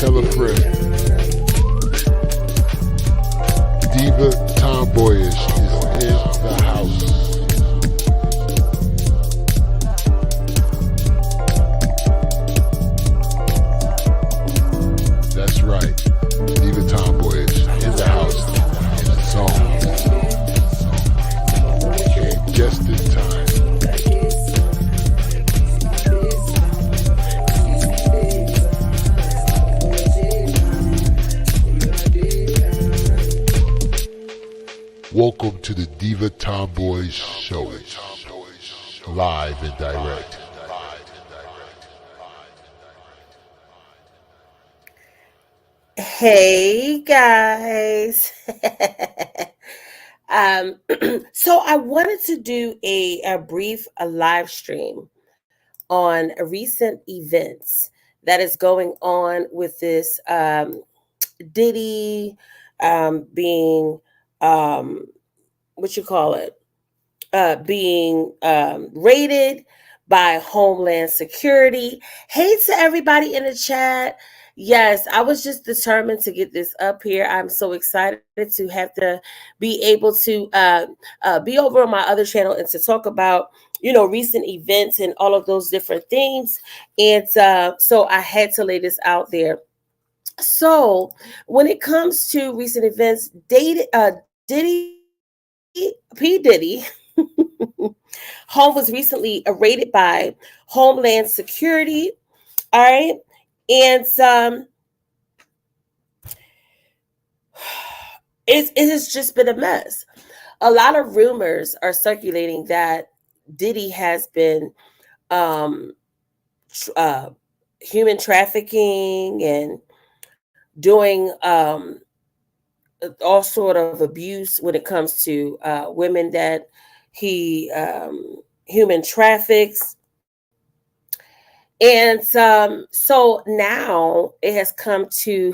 Tell a friend. Diva Tomboyish is in the house. That's right. Diva Tomboyish in the house. In the zone. Came just in time. Welcome to the Diva Tomboys Show. Live and direct. Hey guys. So I wanted to do a brief live stream on recent events that is going on with this Diddy being what you call it being raided by Homeland Security. Hey to everybody in the chat. Yes, I was just determined to get this up here. I'm so excited to have to be able to be over on my other channel and to talk about, recent events and all of those different things. And so I had to lay this out there. So when it comes to recent events, Diddy, P. Diddy, home was recently raided by Homeland Security. All right. And it has just been a mess. A lot of rumors are circulating that Diddy has been human trafficking and doing all sort of abuse when it comes to women that he human traffics. And so now it has come to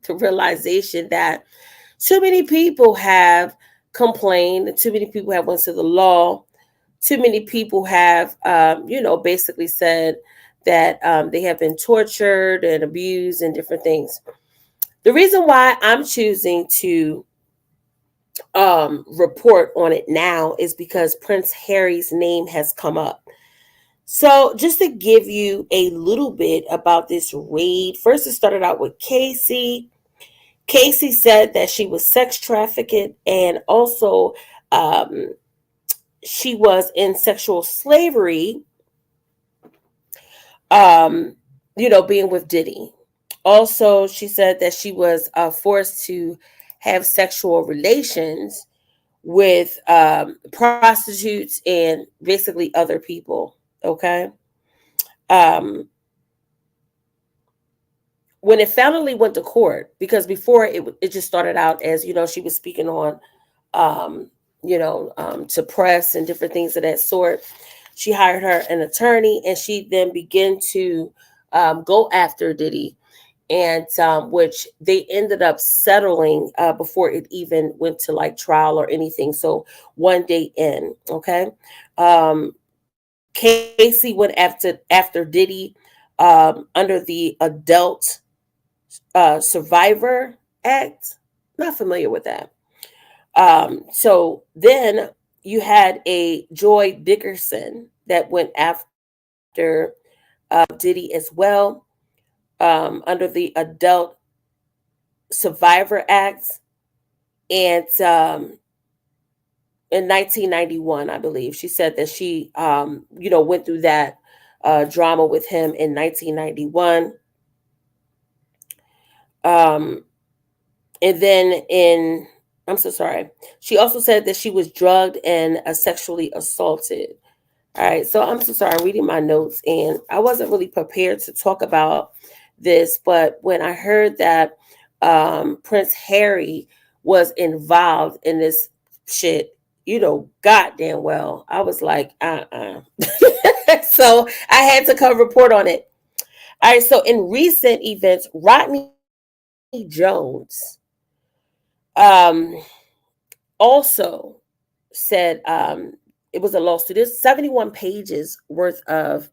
the realization that too many people have complained, too many people have went to the law, too many people have, basically said that they have been tortured and abused and different things. The reason why I'm choosing to report on it now is because Prince Harry's name has come up. So just to give you a little bit about this raid, first it started out with Casey. Casey said that she was sex trafficked and also she was in sexual slavery, being with Diddy. Also, she said that she was forced to have sexual relations with prostitutes and basically other people. Okay. When it finally went to court, because before it just started out as, she was speaking on, to press and different things of that sort. She hired her an attorney and she then began to go after Diddy, and which they ended up settling before it even went to like trial or anything. So one day in, okay. Casey went after Diddy under the Adult Survivor Act. Not familiar with that. So then you had a Joy Dickerson that went after Diddy as well, under the Adult Survivor Act, and in 1991, I believe. She said that she, went through that drama with him in 1991. And then I'm so sorry. She also said that she was drugged and sexually assaulted. All right. So I'm so sorry. I'm reading my notes and I wasn't really prepared to talk about this. But when I heard that Prince Harry was involved in this shit, goddamn well, I was like, So I had to come report on it. All right. So in recent events, Rodney Jones also said it was a lawsuit. There's 71 pages worth of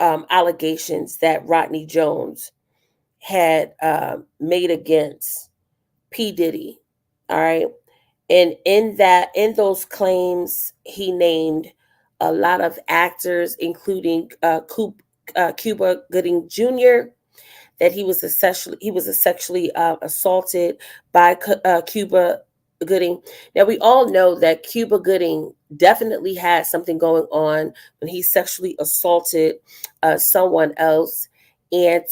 allegations that Rodney Jones had made against P. Diddy. All right. And in those claims, he named a lot of actors, including Cuba Gooding Jr., that he was sexually assaulted by Cuba Gooding. Now we all know that Cuba Gooding definitely had something going on when he sexually assaulted someone else, and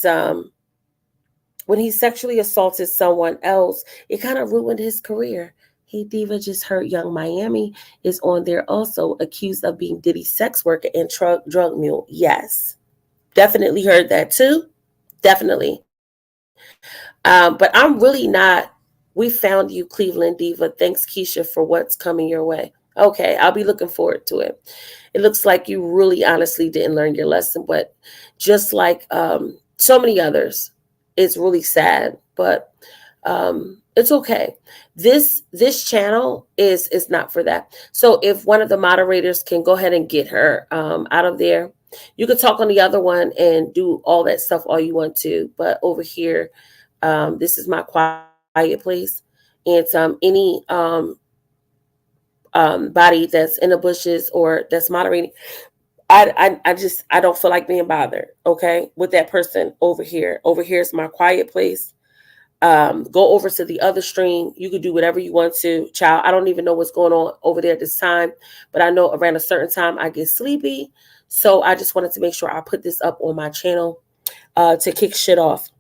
when he sexually assaulted someone else, it kind of ruined his career. Hey Diva, just heard Young Miami is on there also, accused of being Diddy's sex worker and drug mule. Yes, definitely heard that too. Definitely. But I'm really not. We found you, Cleveland Diva. Thanks, Keisha, for what's coming your way. Okay, I'll be looking forward to it. It looks like you really honestly didn't learn your lesson, but just like so many others, it's really sad, but it's okay. This channel is not for that. So if one of the moderators can go ahead and get her out of there, you could talk on the other one and do all that stuff all you want to. But over here, this is my quiet place, and any body that's in the bushes or that's moderating, I don't feel like being bothered, okay, with that person over here. Over here is my quiet place. Go over to the other stream. You could do whatever you want to, child. I don't even know what's going on over there at this time, but I know around a certain time I get sleepy. So I just wanted to make sure I put this up on my channel to kick shit off.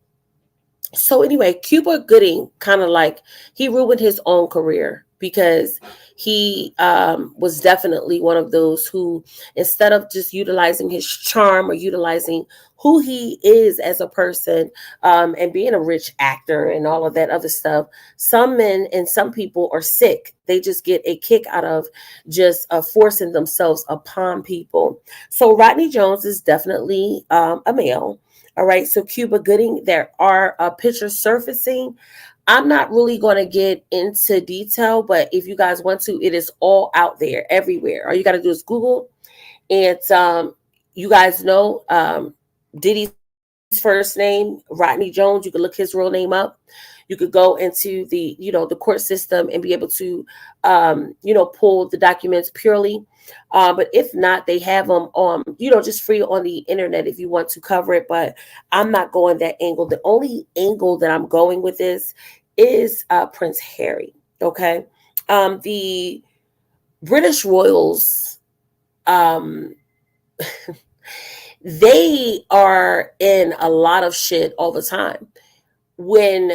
So anyway, Cuba Gooding kind of like he ruined his own career because he was definitely one of those who, instead of just utilizing his charm or utilizing who he is as a person and being a rich actor and all of that other stuff, some men and some people are sick. They just get a kick out of just forcing themselves upon people. So Rodney Jones is definitely a male. All right, so Cuba Gooding, there are pictures surfacing. I'm not really going to get into detail, but if you guys want to, it is all out there everywhere. All you got to do is Google, and you guys know Diddy's first name, Rodney Jones. You could look his real name up. You could go into the court system and be able to pull the documents purely. But if not, they have them on just free on the internet if you want to cover it. But I'm not going that angle. The only angle that I'm going with this is Prince Harry. Okay, the British royals. Um, they are in a lot of shit all the time. When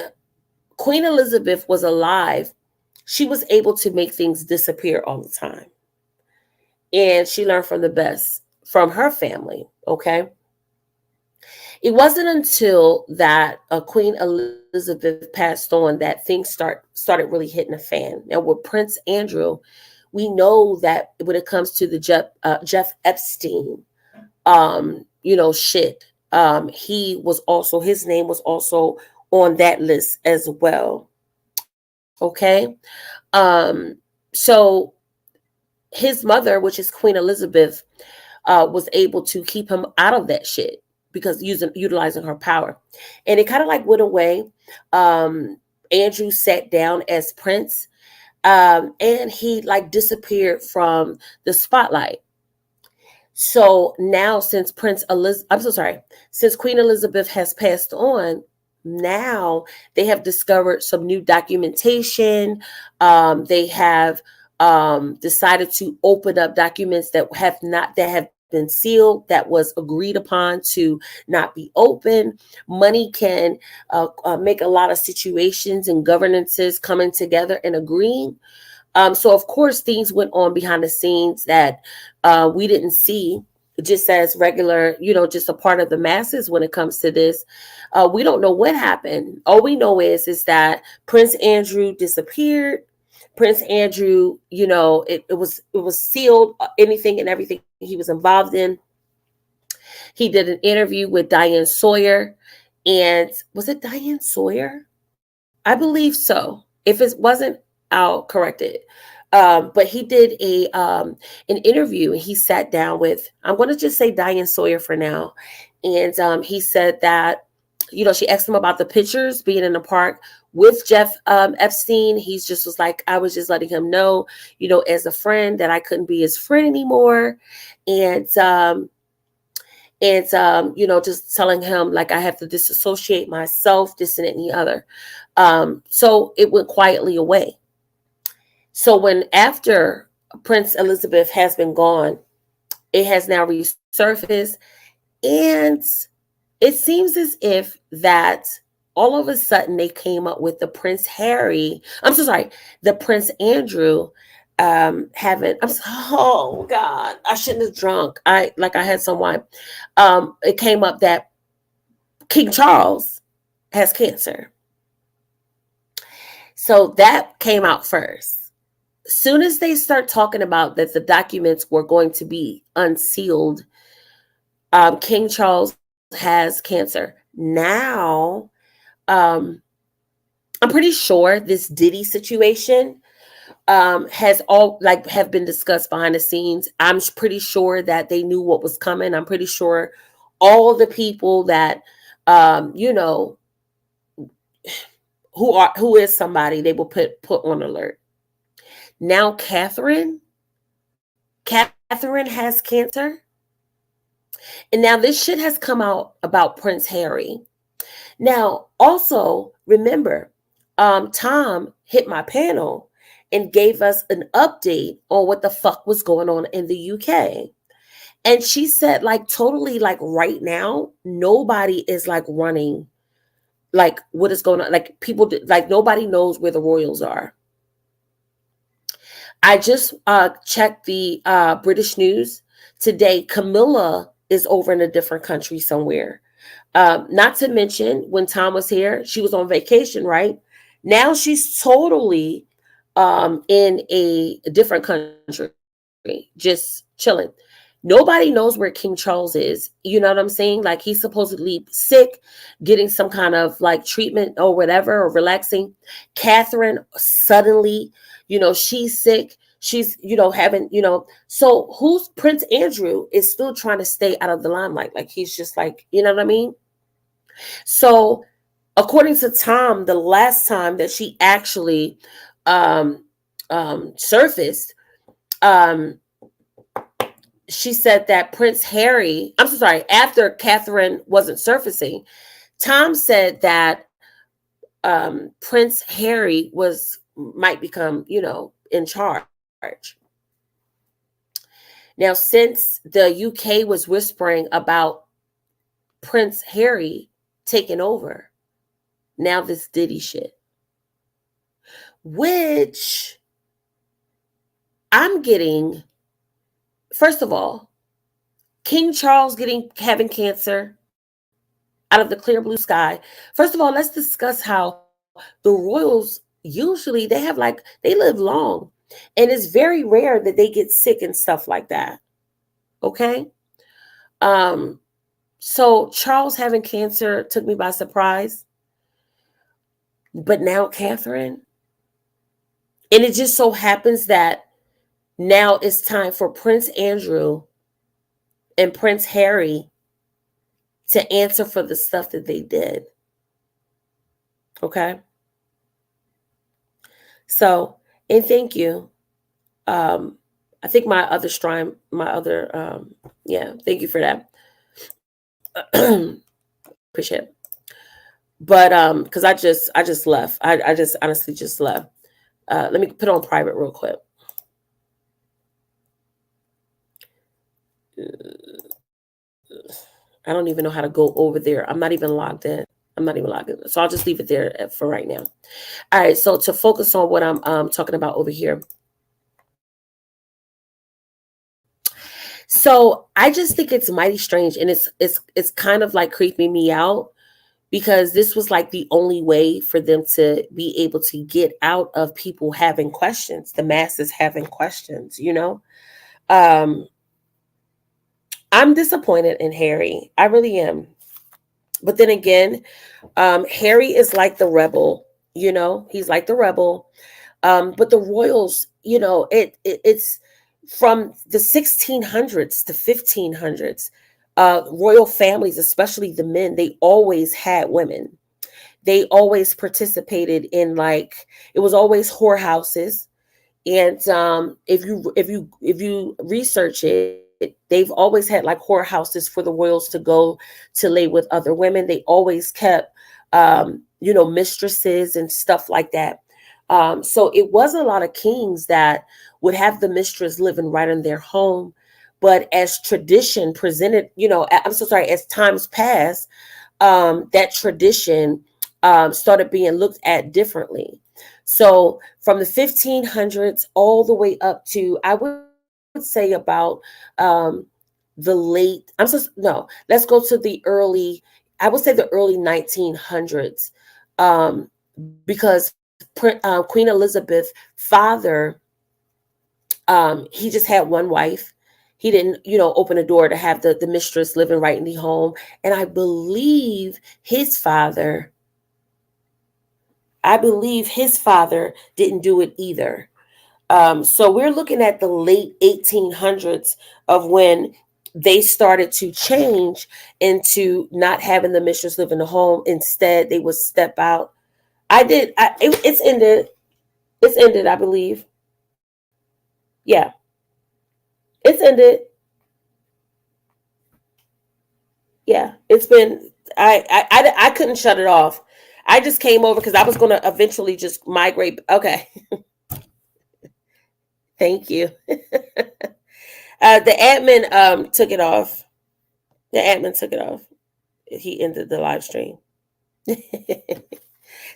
Queen Elizabeth was alive, she was able to make things disappear all the time. And she learned from the best from her family. Okay. It wasn't until that Queen Elizabeth passed on that things started really hitting the fan. Now with Prince Andrew, we know that when it comes to the Jeff Epstein, shit, he was also, his name was also on that list as well. Okay. So his mother, which is Queen Elizabeth, was able to keep him out of that shit because utilizing her power. And it kind of like went away. Andrew sat down as Prince, and he like disappeared from the spotlight. So now, since Queen Elizabeth has passed on, now they have discovered some new documentation. They have decided to open up documents that have been sealed, that was agreed upon to not be open. Money can make a lot of situations and governances coming together and agreeing. So of course things went on behind the scenes that we didn't see, just as regular, just a part of the masses when it comes to this. We don't know what happened. All we know is that Prince Andrew disappeared. Prince Andrew, it was sealed, anything and everything he was involved in. He did an interview with Diane Sawyer, and was it Diane Sawyer? I believe so. If it wasn't, I'll correct it. But he did an interview, and he sat down with, I'm going to just say Diane Sawyer for now, and he said that she asked him about the pictures being in the park with Jeff Epstein. He's just was like, I was just letting him know, as a friend, that I couldn't be his friend anymore. And just telling him, like, I have to disassociate myself, this and that and the other. So it went quietly away. So when after Prince Elizabeth has been gone, it has now resurfaced, and it seems as if that all of a sudden they came up with the Prince Harry. I'm so sorry, the Prince Andrew having. Oh God, I shouldn't have drunk. I had some wine. It came up that King Charles has cancer. So that came out first. Soon as they start talking about that the documents were going to be unsealed, King Charles has cancer. Now, I'm pretty sure this Diddy situation has have been discussed behind the scenes. I'm pretty sure that they knew what was coming. I'm pretty sure all the people that who is somebody they will put on alert. Now Catherine has cancer. And now this shit has come out about Prince Harry. Now, also remember, Tom hit my panel and gave us an update on what the fuck was going on in the UK. And she said, like, totally, like, right now, nobody is like running, like, what is going on. Like, people, like, nobody knows where the royals are. I just checked the British news today. Camilla is over in a different country somewhere. Not to mention, when Tom was here, she was on vacation, right? Now she's totally in a different country, just chilling. Nobody knows where King Charles is. You know what I'm saying? Like, he's supposedly sick, getting some kind of like treatment or whatever, or relaxing. Catherine suddenly, she's sick. She's, having, so who's Prince Andrew is still trying to stay out of the limelight. Like, he's just like, you know what I mean? So according to Tom, the last time that she actually surfaced, she said that Prince Harry, I'm so sorry, after Catherine wasn't surfacing, Tom said that Prince Harry might become, in charge. Now, since the UK was whispering about Prince Harry taking over, now this Diddy shit, which I'm getting, first of all, King Charles having cancer out of the clear blue sky. First of all, let's discuss how the royals usually they live long, and it's very rare that they get sick and stuff like that. Okay. So Charles having cancer took me by surprise. But now Catherine, and it just so happens that now it's time for Prince Andrew and Prince Harry to answer for the stuff that they did. Okay. So, and thank you. I think my other thank you for that. Appreciate it. But because I just left. I just honestly just left. Let me put on private real quick. I don't even know how to go over there. I'm not even logged in. So I'll just leave it there for right now. All right. So to focus on what I'm talking about over here. So I just think it's mighty strange, and it's kind of like creeping me out, because this was like the only way for them to be able to get out of people having questions, the masses having questions, I'm disappointed in Harry. I really am. But then again, Harry is like the rebel, he's like the rebel. But the royals, it's from the 1600s to 1500s. royal families, especially the men, they always had women. They always participated in, like, it was always whorehouses. And if you research it, they've always had like whorehouses for the royals to go to lay with other women. They always kept mistresses and stuff like that. So it was a lot of kings that would have the mistress living right in their home. But as tradition presented, I'm so sorry, as times passed, that tradition started being looked at differently. So from the 1500s all the way up to, I would say, about the late, let's go to the early, I would say the early 1900s, because Queen Elizabeth father, he just had one wife. He didn't, open a door to have the mistress living right in the home. And I believe his father didn't do it either. So we're looking at the late 1800s of when they started to change into not having the mistress live in the home. Instead, they would step out. It's ended. It's ended, I believe. Yeah, it's ended. Yeah, it's been. I couldn't shut it off. I just came over because I was going to eventually just migrate. Okay, thank you. The admin took it off. The admin took it off. He ended the live stream.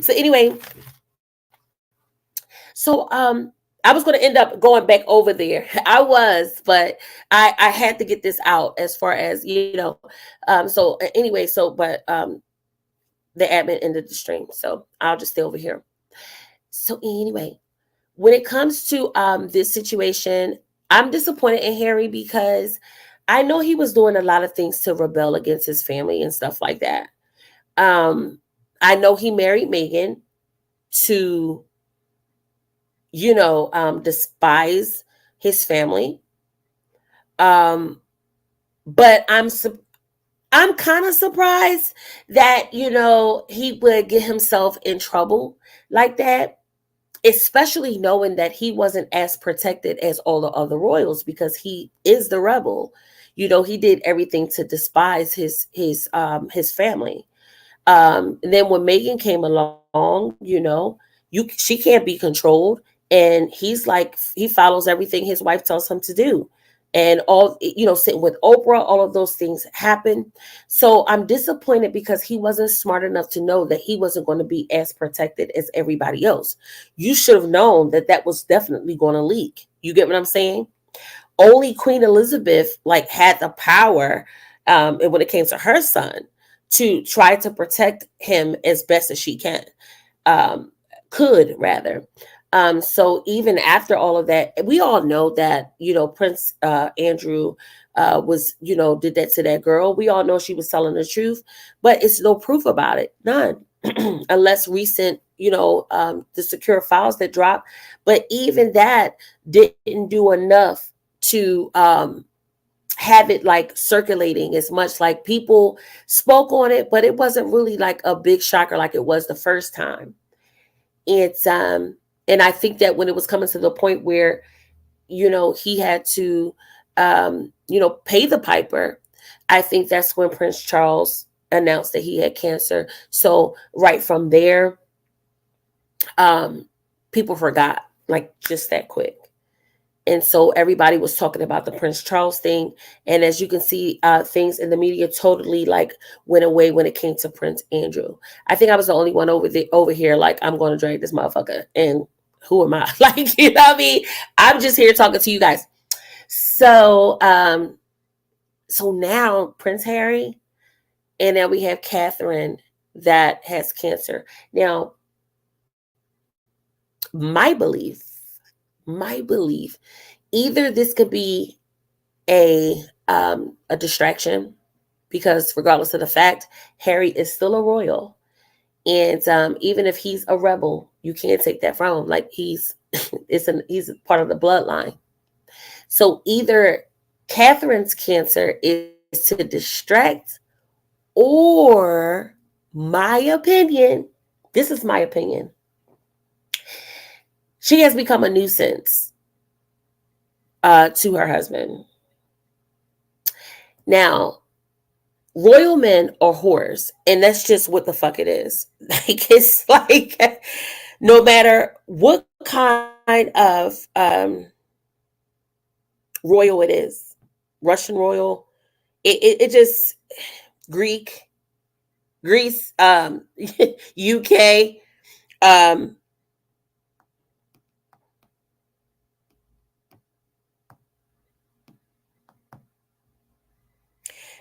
So anyway, so I was going to end up going back over there. I was, but I had to get this out as far as, so anyway, but the admin ended the stream, so I'll just stay over here. So anyway, when it comes to this situation, I'm disappointed in Harry because I know he was doing a lot of things to rebel against his family and stuff like that. Um, I know he married Meghan to, despise his family. Um, but I'm kind of surprised that, he would get himself in trouble like that, especially knowing that he wasn't as protected as all the other royals because he is the rebel. He did everything to despise his family. And then when Meghan came along, she can't be controlled, and he's like, he follows everything his wife tells him to do, and all, sitting with Oprah, all of those things happen. So I'm disappointed because he wasn't smart enough to know that he wasn't going to be as protected as everybody else. You should have known that that was definitely going to leak. You get what I'm saying? Only Queen Elizabeth had the power, and when it came to her son, to try to protect him as best as she um, could rather. So even after all of that, we all know that Prince Andrew was did that to that girl. We all know she was telling the truth, but it's no proof about it, none, unless recent the secure files that dropped. But even that didn't do enough to have it circulating as much. Like, people spoke on it, but it wasn't really like a big shocker like it was the first time. It's and I think that when it was coming to the point where he had to pay the piper, I think that's when Prince Charles announced that he had cancer. So right from there, people forgot, just that quick. And so everybody was talking about the Prince Charles thing. And as you can see, things in the media totally went away when it came to Prince Andrew. I think I was the only one over here, I'm going to drag this motherfucker. And who am I? You know what I mean? I'm just here talking to you guys. So, so now Prince Harry, and now we have Catherine that has cancer. Now, my belief, either this could be a distraction, because regardless of the fact, Harry is still a royal, and even if he's a rebel, you can't take that from him. He's part of the bloodline. So either Catherine's cancer is to distract, or my opinion, this is my opinion, she has become a nuisance to her husband. Now, royal men are whores, and that's just what the fuck it is. Like, it's like no matter what kind of royal it is, Russian royal, it just Greek, Greece, UK, um,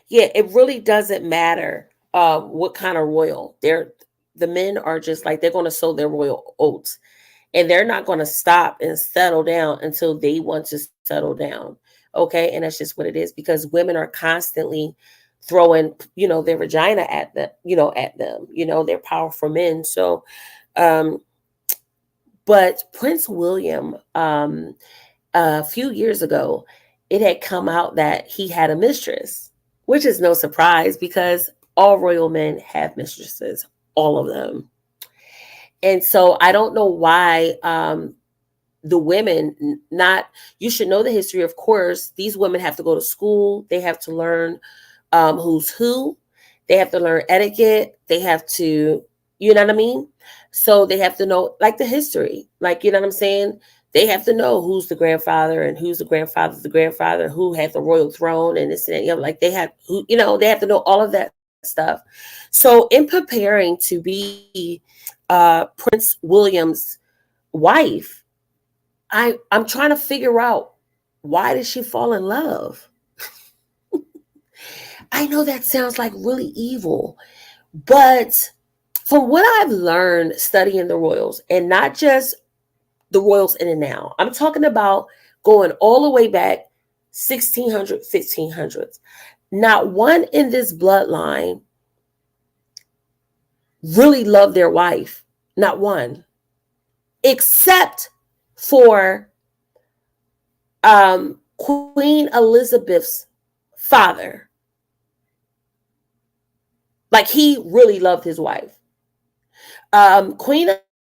yeah, it really doesn't matter what kind of royal. The men are just like they're going to sow their royal oats, and they're not going to stop and settle down until they want to settle down. Okay, and that's just what it is, because women are constantly throwing, their vagina at them, they're powerful men. So, um, but Prince William, a few years ago, it had come out that he had a mistress, which is no surprise because all royal men have mistresses, all of them. And so I don't know why the women, not, you should know the history, of course. These women have to go to school, they have to learn who's who, they have to learn etiquette, they have to, you know what I mean? So they have to know like the history, like, you know what I'm saying? They have to know who's the grandfather and who's the grandfather, who had the royal throne and this and that. Like they have, who, they have to know all of that stuff. So in preparing to be Prince William's wife, I'm trying to figure out, why did she fall in love? I know that sounds like really evil, but from what I've learned studying the royals, and not just the royals in and now, I'm talking about going all the way back 1600, 1500s. Not one in this bloodline really loved their wife. Not one. Except for Queen Elizabeth's father. Like, he really loved his wife. Queen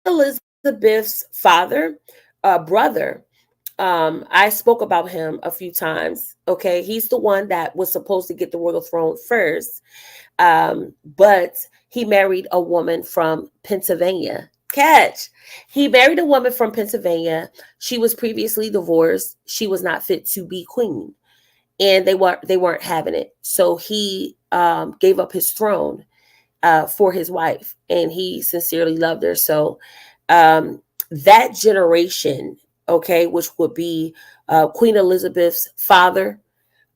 Elizabeth's father, brother, I spoke about him a few times. Okay, he's the one that was supposed to get the royal throne first, but he married a woman from Pennsylvania. Catch. He married a woman from Pennsylvania. She was previously divorced. She was not fit to be queen, and they weren't having it. So he gave up his throne for his wife, and he sincerely loved her. So that generation, okay, which would be Queen Elizabeth's father,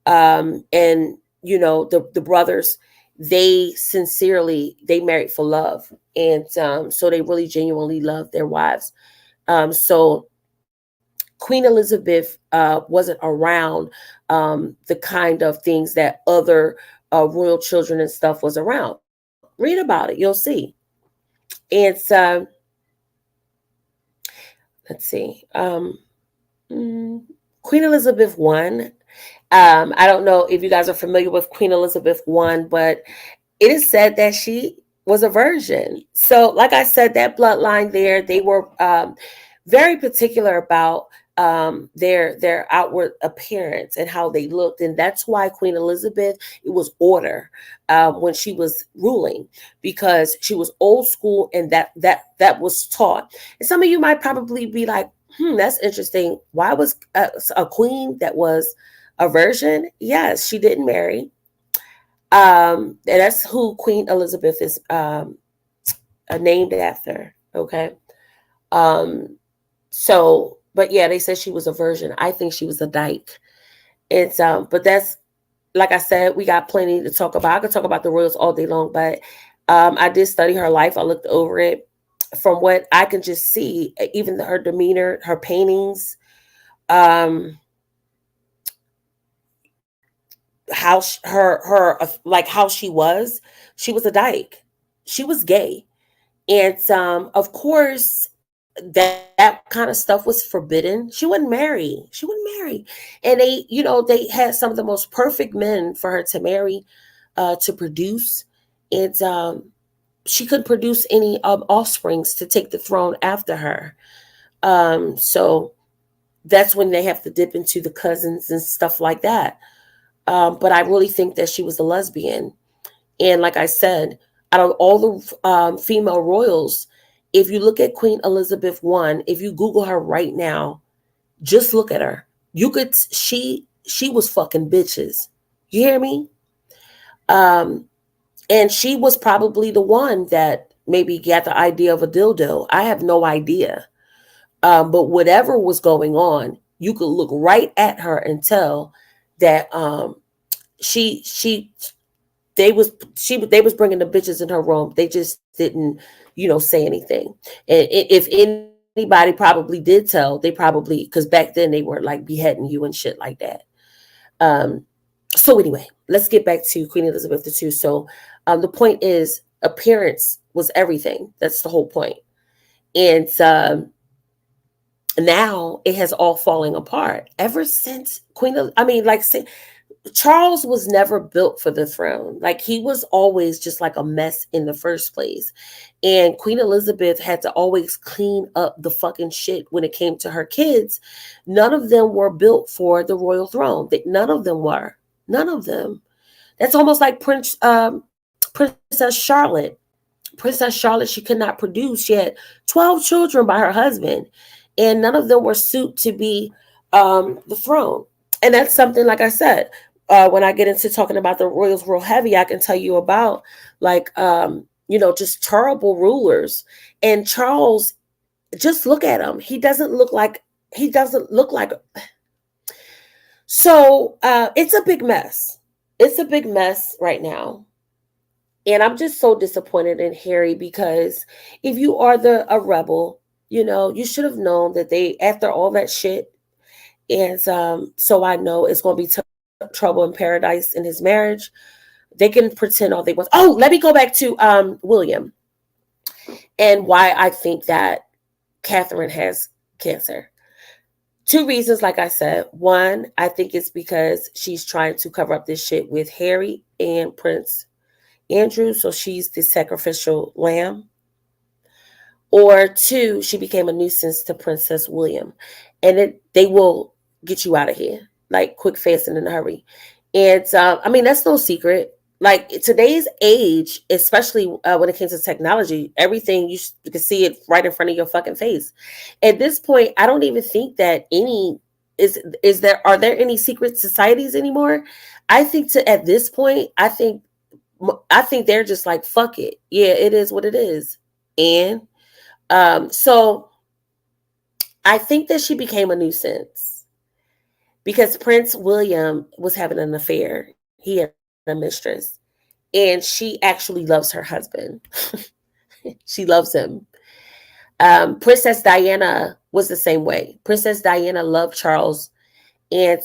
and the brothers, they married for love, and so they really genuinely loved their wives. So Queen Elizabeth wasn't around the kind of things that other royal children and stuff was around. Read about it, you'll see. It's let's see, Queen Elizabeth I. I don't know if you guys are familiar with Queen Elizabeth I, but it is said that she was a virgin. So, like I said, that bloodline there, they were very particular about their outward appearance and how they looked, and that's why Queen Elizabeth, it was order when she was ruling, because she was old school, and that was taught. And some of you might probably be like, that's interesting. Why was a queen that was a virgin? Yes, she didn't marry. And that's who Queen Elizabeth is named after. Okay. Um, so, but yeah, they said she was a virgin. I think she was a dyke. It's but that's, like I said, we got plenty to talk about. I could talk about the royals all day long, but I did study her life. I looked over it. From what I can just see, even her demeanor, her paintings, um, how her like how she was a dyke. She was gay. And of course, that kind of stuff was forbidden. She wouldn't marry. She wouldn't marry. And they, they had some of the most perfect men for her to marry, to produce. And she couldn't produce any offsprings to take the throne after her. So that's when they have to dip into the cousins and stuff like that. But I really think that she was a lesbian. And like I said, out of all the female royals, if you look at Queen Elizabeth I, if you Google her right now, just look at her. You could she was fucking bitches. You hear me? And she was probably the one that maybe got the idea of a dildo. I have no idea. But whatever was going on, you could look right at her and tell that she they was bringing the bitches in her room. They just didn't, say anything. And if anybody probably did tell, they probably, because back then they were like beheading you and shit like that. So anyway, let's get back to Queen Elizabeth II. So the point is, appearance was everything. That's the whole point. And now it has all falling apart ever since Charles was never built for the throne. Like, he was always just like a mess in the first place. And Queen Elizabeth had to always clean up the fucking shit when it came to her kids. None of them were built for the royal throne. None of them were. None of them. That's almost like Princess Charlotte. Princess Charlotte, she could not produce. She had 12 children by her husband, and none of them were suited to be the throne. And that's something, like I said, when I get into talking about the royals real heavy, I can tell you about just terrible rulers. And Charles, just look at him. He doesn't look like. So it's a big mess. It's a big mess right now. And I'm just so disappointed in Harry, because if you are a rebel, you should have known that after all that shit. And so I know it's going to be trouble in paradise in his marriage. They can pretend all they want. Oh, let me go back to William and why I think that Catherine has cancer. 2 reasons, like I said. One, I think it's because she's trying to cover up this shit with Harry and Prince Andrew, so she's the sacrificial lamb. Or 2, she became a nuisance to Princess William, and they will get you out of here, like quick, fast, and in a hurry. And that's no secret. Like, today's age, especially when it comes to technology, everything you can see it right in front of your fucking face. At this point, I don't even think that are there any secret societies anymore? I think at this point, I think they're just like, fuck it. Yeah, it is what it is. And so I think that she became a nuisance because Prince William was having an affair. He had a mistress, and she actually loves her husband. She loves him. Princess Diana was the same way. Princess Diana loved Charles. And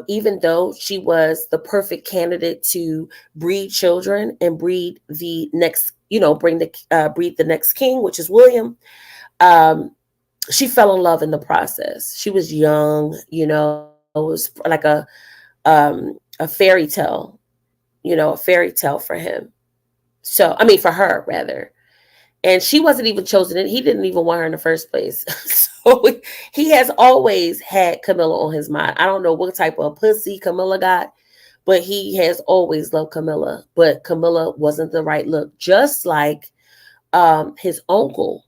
even though she was the perfect candidate to breed children and breed the next, breed the next king, which is William, she fell in love in the process. She was young, it was like a fairy tale, a fairy tale for him. So, for her rather. And she wasn't even chosen. He didn't even want her in the first place. So he has always had Camilla on his mind. I don't know what type of pussy Camilla got, but he has always loved Camilla. But Camilla wasn't the right look. Just like his uncle,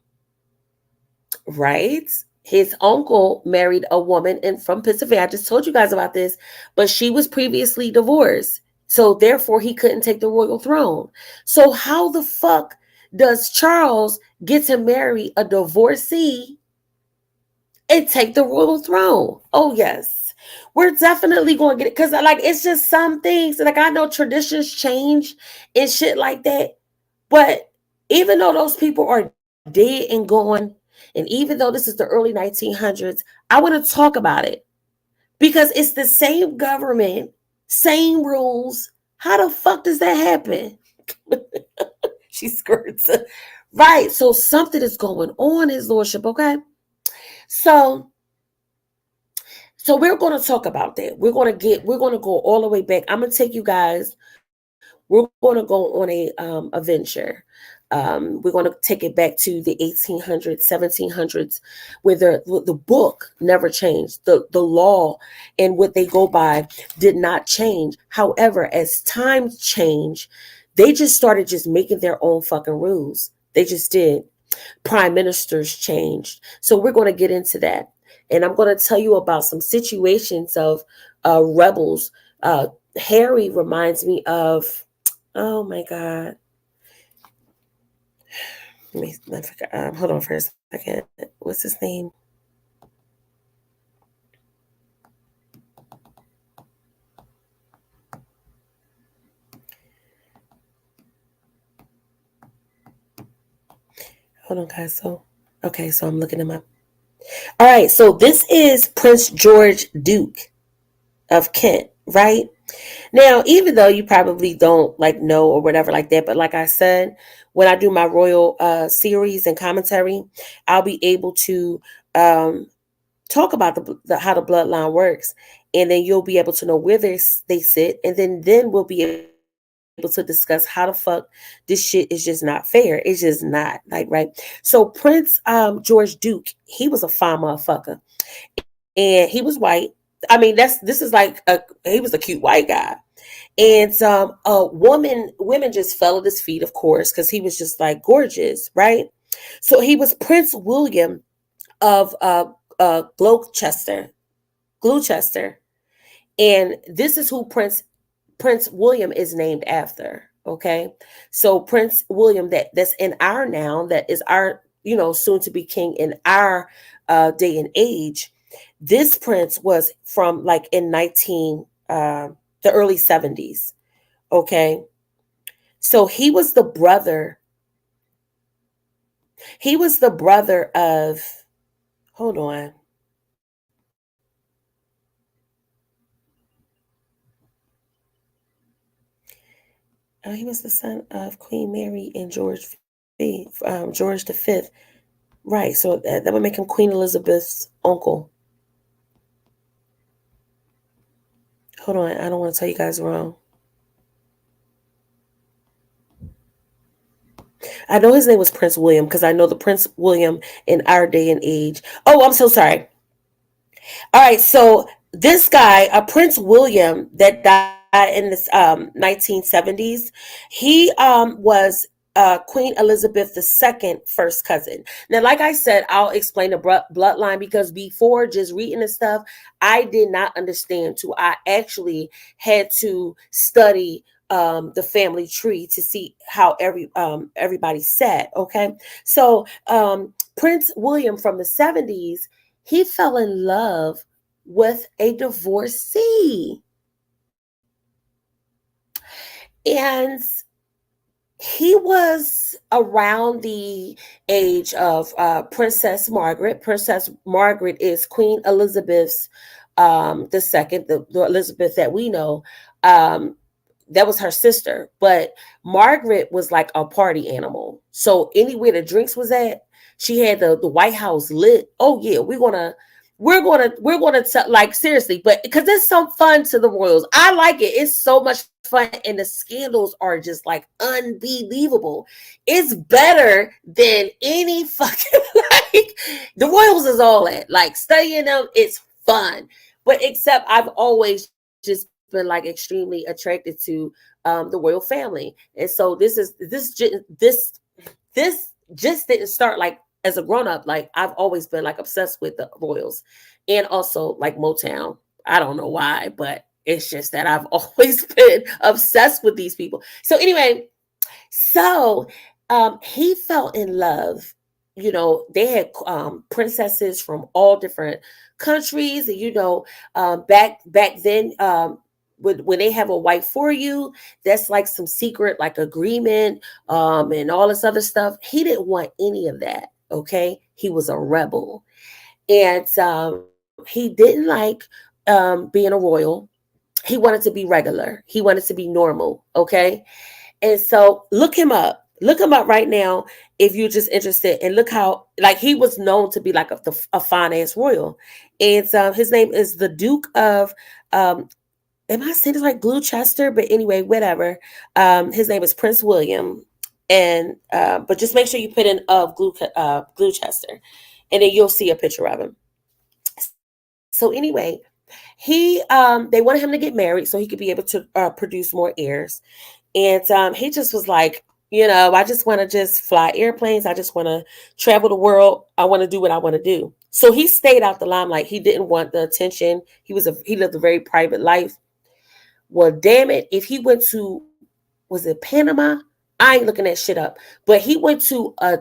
right? His uncle married a woman from Pennsylvania. I just told you guys about this, but she was previously divorced. So therefore, he couldn't take the royal throne. So how the fuck does Charles get to marry a divorcee and take the royal throne? Oh, yes. We're definitely going to get it. Because, it's just some things. I know traditions change and shit like that. But even though those people are dead and gone, and even though this is the early 1900s, I want to talk about it. Because it's the same government, same rules. How the fuck does that happen? She skirts. Right. So something is going on, his lordship. Okay. So we're going to talk about that. We're going to go all the way back. I'm going to take you guys. We're going to go on a venture. We're going to take it back to the 1800s, 1700s, where the book never changed. The law and what they go by did not change. However, as times change, they just started just making their own fucking rules. They just did. Prime ministers changed. So we're going to get into that. And I'm going to tell you about some situations of rebels. Harry reminds me of, oh my God. Hold on for a second. What's his name? Hold on, guys. So I'm looking him up. All right. So this is Prince George Duke of Kent, right? Now, even though you probably don't like know or whatever like that, but like I said, when I do my royal series and commentary, I'll be able to talk about how the bloodline works, and then you'll be able to know where they sit, and then we'll be able to discuss how the fuck this shit is just not fair. It's just not like right. So Prince George Duke, he was a fine motherfucker, and he was white. I mean, this is like he was a cute white guy. And women just fell at his feet, of course, because he was just like gorgeous, right? So he was Prince William of Gloucester, Gloucester, and this is who Prince William is named after. Okay, so Prince William, that's in our now, that is our soon to be king in our day and age. This prince was from like in the early 70s. Okay, so he was the brother. He was the brother of. Hold on. He was the son of Queen Mary and George the Fifth. Right. So that would make him Queen Elizabeth's uncle. Hold on. I don't want to tell you guys wrong. I know his name was Prince William because I know the Prince William in our day and age. Oh, I'm so sorry. All right, so this guy, Prince William, that died in this 1970s, he was Queen Elizabeth II first cousin. Now, like I said, I'll explain the bloodline because before just reading the stuff, I did not understand till I actually had to study the family tree to see how everybody sat. Okay, so Prince William from the 70s, he fell in love with a divorcee. And he was around the age of Princess Margaret. Princess Margaret is Queen Elizabeth's the second, the Elizabeth that we know. That was her sister, but Margaret was like a party animal. So anywhere the drinks was at, she had the White House lit. Oh yeah, we're gonna like seriously, but because it's some fun to the royals. I like it. It's so much fun, and the scandals are just like unbelievable. It's better than any fucking like the royals is all at. Like studying them, it's fun. But except I've always just been like extremely attracted to the royal family, and so this just didn't start like as a grown up. Like I've always been like obsessed with the royals, and also like Motown. I don't know why, but it's just that I've always been obsessed with these people. So anyway, so he fell in love. They had princesses from all different countries, and back then, when they have a wife for you, that's like some secret like agreement, and all this other stuff. He didn't want any of that. Okay, he was a rebel, and he didn't like being a royal. He wanted to be regular. He wanted to be normal. Okay, and so look him up. Look him up right now if you're just interested. And look how, like, he was known to be like a fine ass royal. And his name is the Duke of, am I saying this right? Gloucester? But anyway, whatever. His name is Prince William. And, but just make sure you put in of Gloucester. And then you'll see a picture of him. So anyway, they wanted him to get married so he could be able to produce more heirs. And he just was like, I just want to just fly airplanes. I just want to travel the world. I want to do what I want to do. So he stayed out the limelight. He didn't want the attention. He lived a very private life. Well, damn it, if he went to, was it Panama? I ain't looking that shit up. But he went to a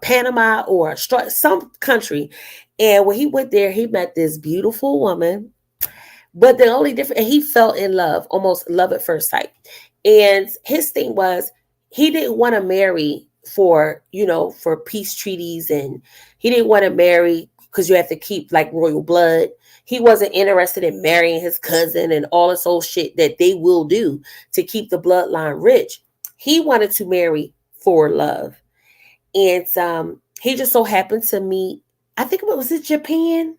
Panama or some country, and when he went there, he met this beautiful woman. But the only difference, and he fell in love, almost love at first sight. And his thing was, he didn't want to marry for peace treaties, and he didn't want to marry because you have to keep like royal blood. He wasn't interested in marrying his cousin and all this old shit that they will do to keep the bloodline rich. He wanted to marry for love. And he just so happened to meet, I think was it Japan?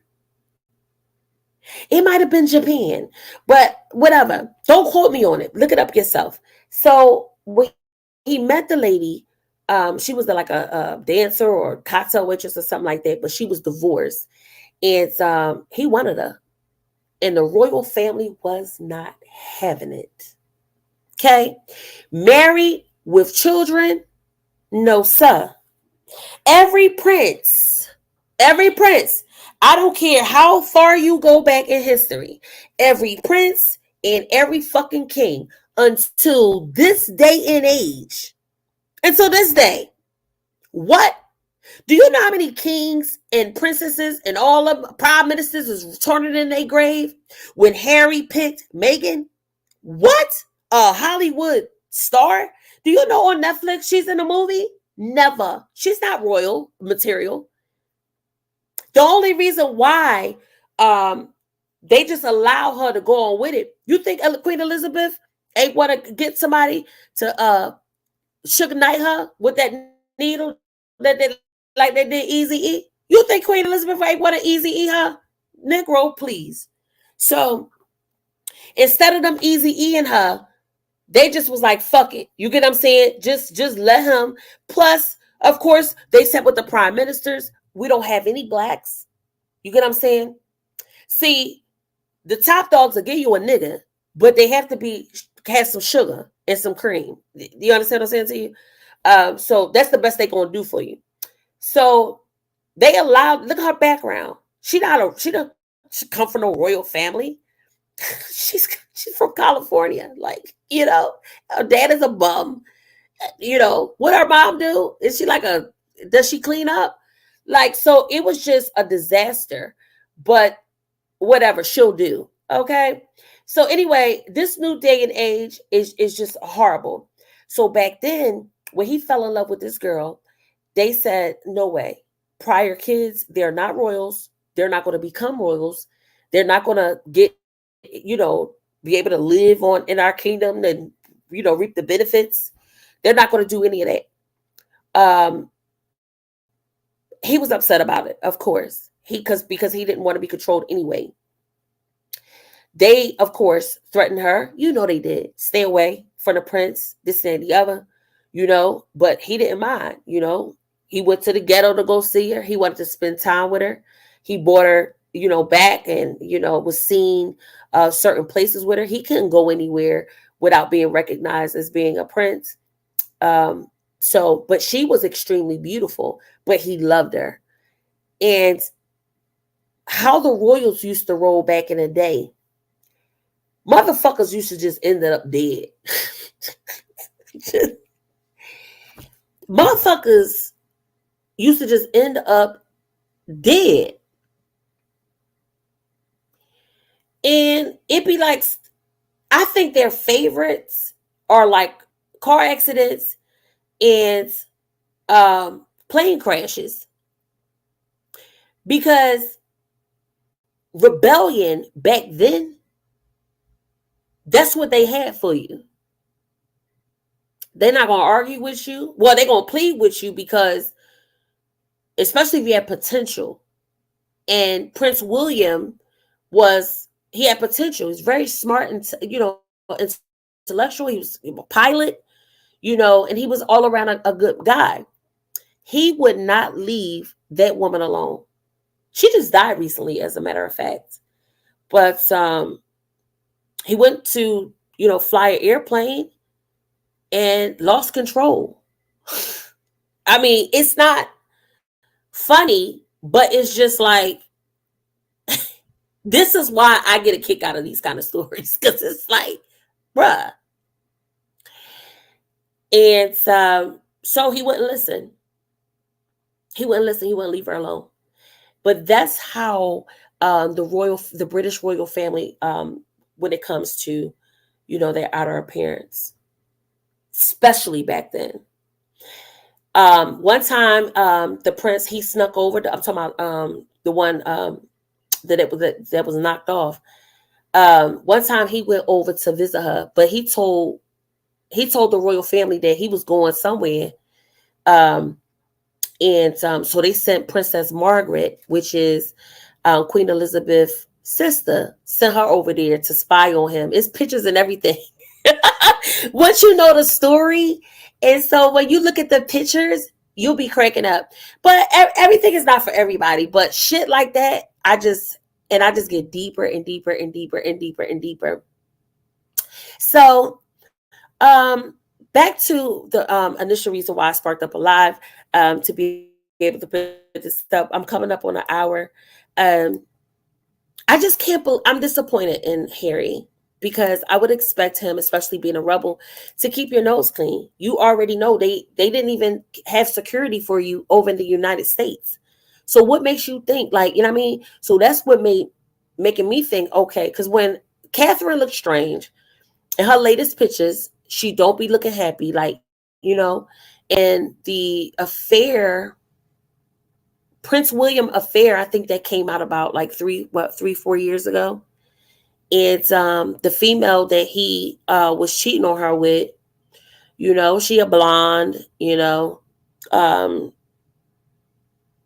It might have been Japan, but whatever. Don't quote me on it. Look it up yourself. So when he met the lady, she was like a dancer or cocktail waitress or something like that, but she was divorced. And he wanted her. And the royal family was not having it. Okay? Married with children? No, sir. Every prince, I don't care how far you go back in history, every prince and every fucking king until this day and age, until this day, what? Do you know how many kings and princesses and all of prime ministers is turning in their grave when Harry picked Meghan? What? A Hollywood star? Do you know on Netflix she's in a movie? Never. She's not royal material. The only reason why they just allow her to go on with it, you think Queen Elizabeth ain't want to get somebody to sugar night her with that needle that they did Easy E? You think Queen Elizabeth ain't want to Easy E her? Negro, please. So instead of them Easy E-ing her, they just was like, fuck it. You get what I'm saying? Just let him. Plus, of course, they said with the prime ministers, we don't have any blacks. You get what I'm saying? See, the top dogs will give you a nigga, but they have to have some sugar and some cream. You understand what I'm saying to you? So that's the best they're gonna do for you. So they allowed. Look at her background. She come from no royal family. she's from California. Like, her dad is a bum. What her mom do? Is she does she clean up? Like, so it was just a disaster, but whatever, she'll do. Okay. So anyway, this new day and age is just horrible. So back then, when he fell in love with this girl, they said, no way. Prior kids, they're not royals. They're not going to become royals. They're not going to get, be able to live in our kingdom and, reap the benefits. They're not going to do any of that. He was upset about it, of course. Because he didn't want to be controlled anyway. They, of course, threatened her. They did. Stay away from the prince, this and the other, but he didn't mind, He went to the ghetto to go see her. He wanted to spend time with her. He brought her, back and, was seen certain places with her. He couldn't go anywhere without being recognized as being a prince. But she was extremely beautiful, but he loved her. And how the royals used to roll back in the day, motherfuckers used to just end up dead. Motherfuckers used to just end up dead. And it'd be like, I think their favorites are like car accidents and plane crashes. Because rebellion back then, that's what they had for you. They're not going to argue with you. Well, they're going to plead with you because, especially if you have potential. And Prince William he had potential. He's very smart and, intellectual. He was a pilot, and he was all around a good guy. He would not leave that woman alone. She just died recently, as a matter of fact. But he went to, fly an airplane and lost control. I mean, it's not funny, but it's just like, this is why I get a kick out of these kind of stories, because it's like, bruh. And so he wouldn't listen. He wouldn't listen. He wouldn't leave her alone. But that's how the British royal family, when it comes to, their outer appearance, especially back then. One time, the prince, he snuck over. I'm talking about the one that was knocked off. One time he went over to visit her, but he told the royal family that he was going somewhere. So they sent Princess Margaret, which is Queen Elizabeth's sister, sent her over there to spy on him. It's pictures and everything. Once you know the story, and so when you look at the pictures, you'll be cracking up. But everything is not for everybody. But shit like that, I just get deeper and deeper and deeper and deeper and deeper. So, back to the initial reason why I sparked up alive, to be able to put this up. I'm coming up on an hour. I just can't believe, I'm disappointed in Harry, because I would expect him, especially being a rebel, to keep your nose clean. You already know they didn't even have security for you over in the United States. So what makes you think, like, you know what I mean? So that's what making me think, okay, because when Catherine looked strange in her latest pictures, she don't be looking happy, like, and the affair, Prince William affair, I think that came out about like 3-4 years ago. It's the female that he was cheating on her with, she a blonde,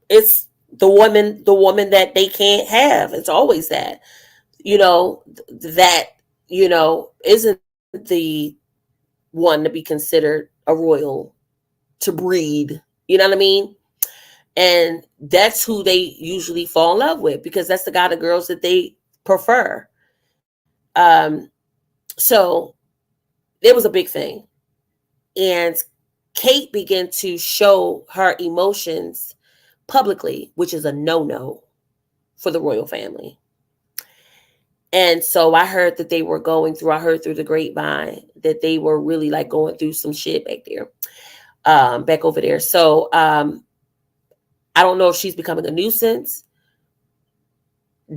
it's the woman that they can't have. It's always that, that, isn't the one to be considered a royal to breed. You know what I mean? And that's who they usually fall in love with, because that's the kind of girls that they prefer. So it was a big thing. And Kate began to show her emotions publicly, which is a no-no for the royal family. And so I heard that they were I heard through the grapevine that they were really like going through some shit back there, back over there. So I don't know if she's becoming a nuisance.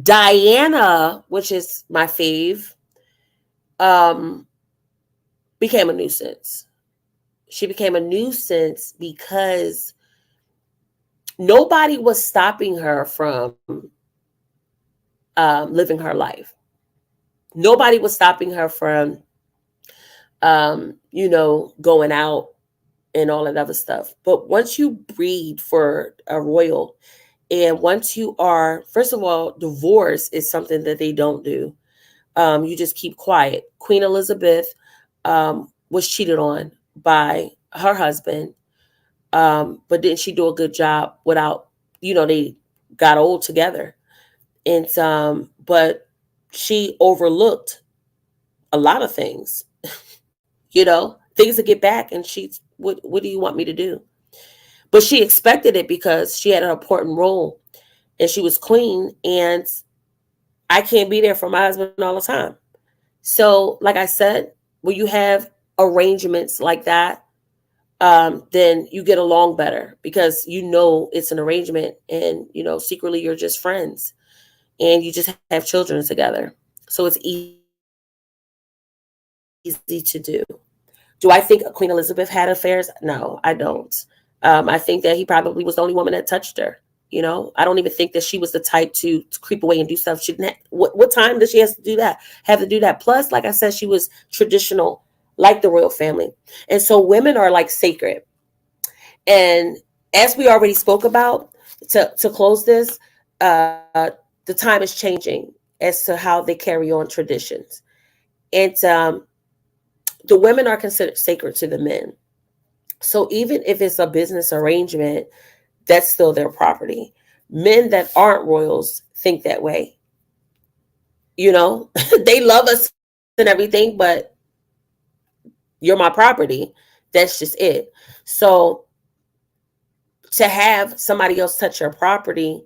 Diana, which is my fave, became a nuisance. She became a nuisance because nobody was stopping her from living her life. Nobody was stopping her from, going out and all that other stuff. But once you breed for a royal, and once you are, first of all, divorce is something that they don't do. You just keep quiet. Queen Elizabeth was cheated on by her husband, but didn't she do a good job without, they got old together. And but she overlooked a lot of things, things to get back. And she's, what do you want me to do? But she expected it because she had an important role and she was queen, and I can't be there for my husband all the time. So, like I said, when you have arrangements like that, then you get along better because it's an arrangement, and secretly you're just friends and you just have children together. So it's easy to do. Do I think Queen Elizabeth had affairs? No, I don't. I think that he probably was the only woman that touched her. I don't even think that she was the type to creep away and do stuff. She didn't. What time does she have to do that? Plus, like I said, she was traditional like the royal family. And so women are like sacred. And as we already spoke about, to close this, the time is changing as to how they carry on traditions. And the women are considered sacred to the men. So even if it's a business arrangement, that's still their property. Men that aren't royals think that way. You know, they love us and everything, but you're my property. That's just it. So to have somebody else touch your property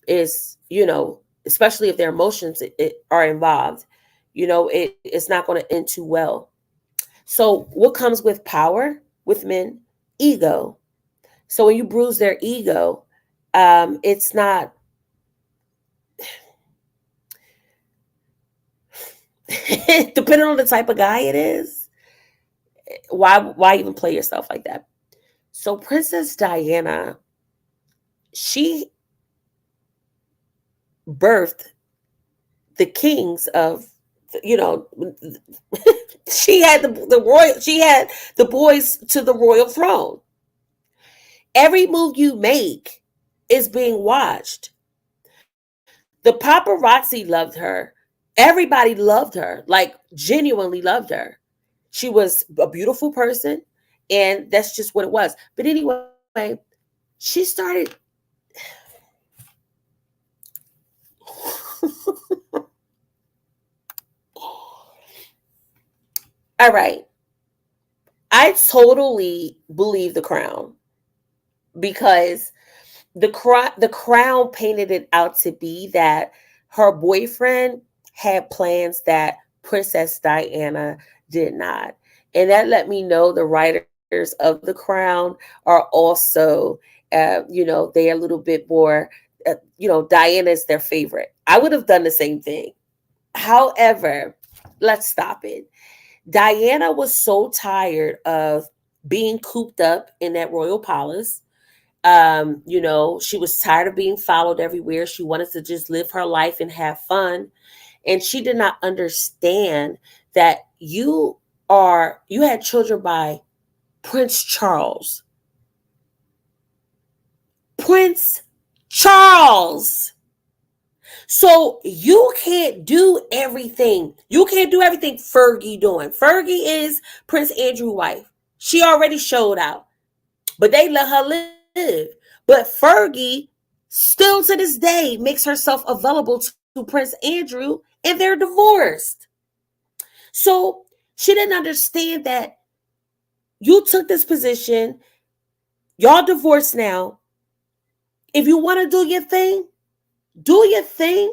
is, you know, especially if their emotions are involved, you know, it's not going to end too well. So what comes with power with men? Ego. So when you bruise their ego, it's not depending on the type of guy it is. Why even play yourself like that? So Princess Diana, she birthed the kings of, you know, she had the royal, she had the boys to the royal throne. Every move you make is being watched. The paparazzi loved her. Everybody loved her, like genuinely loved her. She was a beautiful person, and that's just what it was. But anyway, she started. All right. I totally believe the crown because the crown painted it out to be that her boyfriend had plans that Princess Diana did not. And that let me know the writers of the crown are also, you know, they're a little bit more, you know, Diana is their favorite. I would have done the same thing. However, let's stop it. Diana was so tired of being cooped up in that royal palace. You know, she was tired of being followed everywhere. She wanted to just live her life and have fun. And she did not understand that you had children by Prince Charles. Prince Charles. So you can't do everything. You can't do everything Fergie doing. Fergie is Prince Andrew's wife. She already showed out, but they let her live. But Fergie still to this day makes herself available to Prince Andrew, and they're divorced. So she didn't understand that you took this position, y'all divorced now. If you want to do your thing,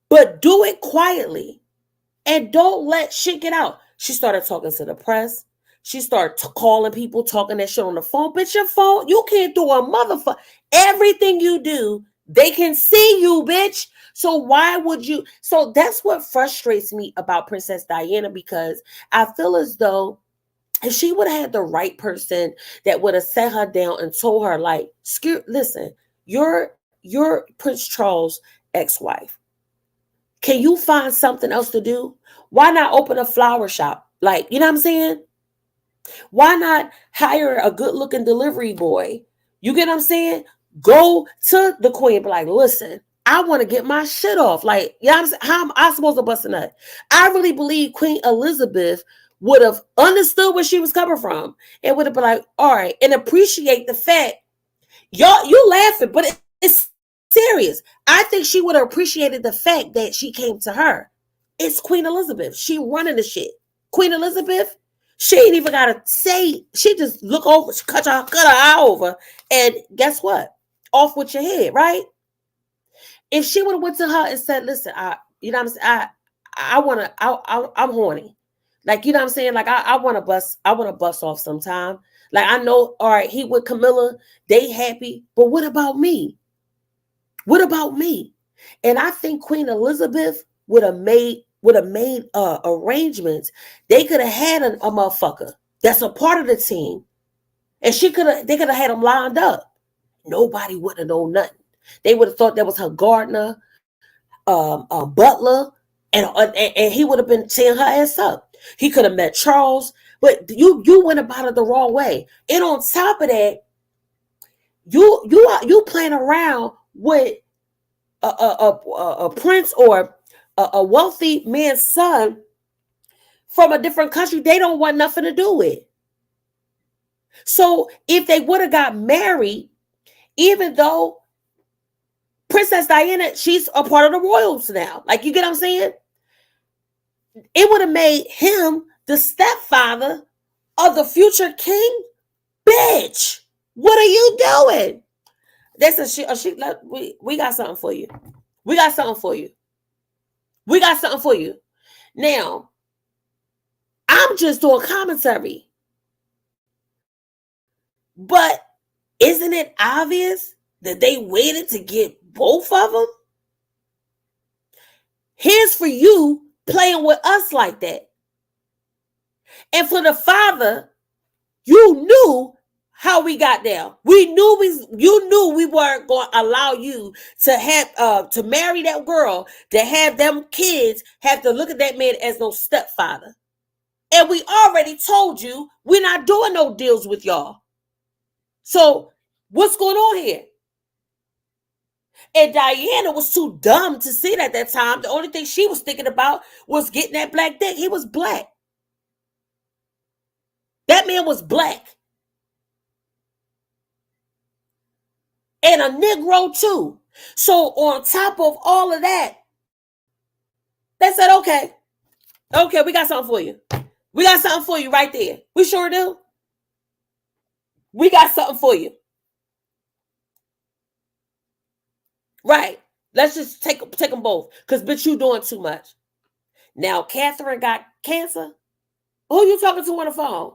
but do it quietly. And don't let shit get out. She started talking to the press. She started calling people, talking that shit on the phone. Bitch, your phone, you can't do a motherfucker. Everything you do, they can see you, bitch. So why would you? So that's what frustrates me about Princess Diana, because I feel as though if she would have had the right person that would have sat her down and told her, like, listen, you're Prince Charles' ex-wife. Can you find something else to do? Why not open a flower shop? Like, you know what I'm saying? Why not hire a good looking delivery boy? You get what I'm saying? Go to the queen, be like, listen, I want to get my shit off. Like, you know what I'm saying? How am I supposed to bust a nut? I really believe Queen Elizabeth would have understood where she was coming from and would have been like, all right, and appreciate the fact, y'all, you laughing, but it's serious. I think she would have appreciated the fact that she came to her. It's Queen Elizabeth. She running the shit. Queen Elizabeth, she ain't even gotta say. She just look over, she cut her eye over, and guess what? Off with your head, right? If she would have went to her and said, "Listen, you know what I'm saying? I want to. I'm horny. Like, you know what I'm saying? Like, I want to bust. I want to bust off sometime. Like, I know. All right, he with Camilla, they happy, but what about me? What about me?" And I think Queen Elizabeth would have made arrangements. They could have had a motherfucker that's a part of the team, and they could have had him lined up. Nobody would have known nothing. They would have thought that was her gardener, butler, and he would have been tearing her ass up. He could have met Charles, but you went about it the wrong way. And on top of that, you playing around with a prince or a wealthy man's son from a different country they don't want nothing to do with. So if they would have got married, even though Princess Diana, she's a part of the royals now. Like, you get what I'm saying? It would have made him the stepfather of the future king. Bitch, what are you doing? That's we got something for you. We got something for you. We got something for you. Now, I'm just doing commentary. But isn't it obvious that they waited to get both of them? Here's for you playing with us like that. And for the father, you knew how we got there. You knew we weren't going to allow you to have to marry that girl, to have them kids have to look at that man as no stepfather. And we already told you we're not doing no deals with y'all. So what's going on here? And Diana was too dumb to see it at that time. The only thing she was thinking about was getting that black dick. He was black. That man was black. And a Negro too. So on top of all of that, they said, okay, we got something for you. We got something for you right there. We sure do. We got something for you. Right. Let's just take them both. Because, bitch, you doing too much. Now, Catherine got cancer. Who you talking to on the phone?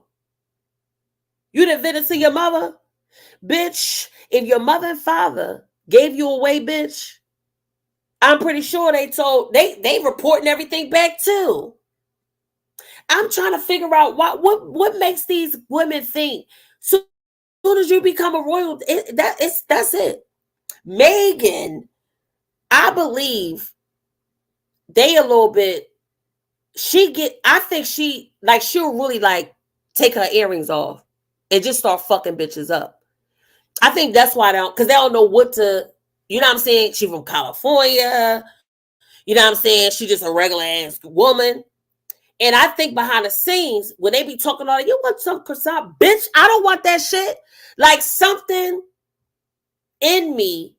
You didn't visit to your mother? Bitch, if your mother and father gave you away, bitch, I'm pretty sure they reporting everything back too. I'm trying to figure out what makes these women think so soon as you become a royal, that's it. Meghan, I believe they a little bit. I think she'll really like take her earrings off and just start fucking bitches up. I think that's why because they don't know what to, you know what I'm saying? She from California, you know what I'm saying? She just a regular ass woman. And I think behind the scenes, when they be talking all that, you want some croissant? Bitch, I don't want that shit. Like, something in me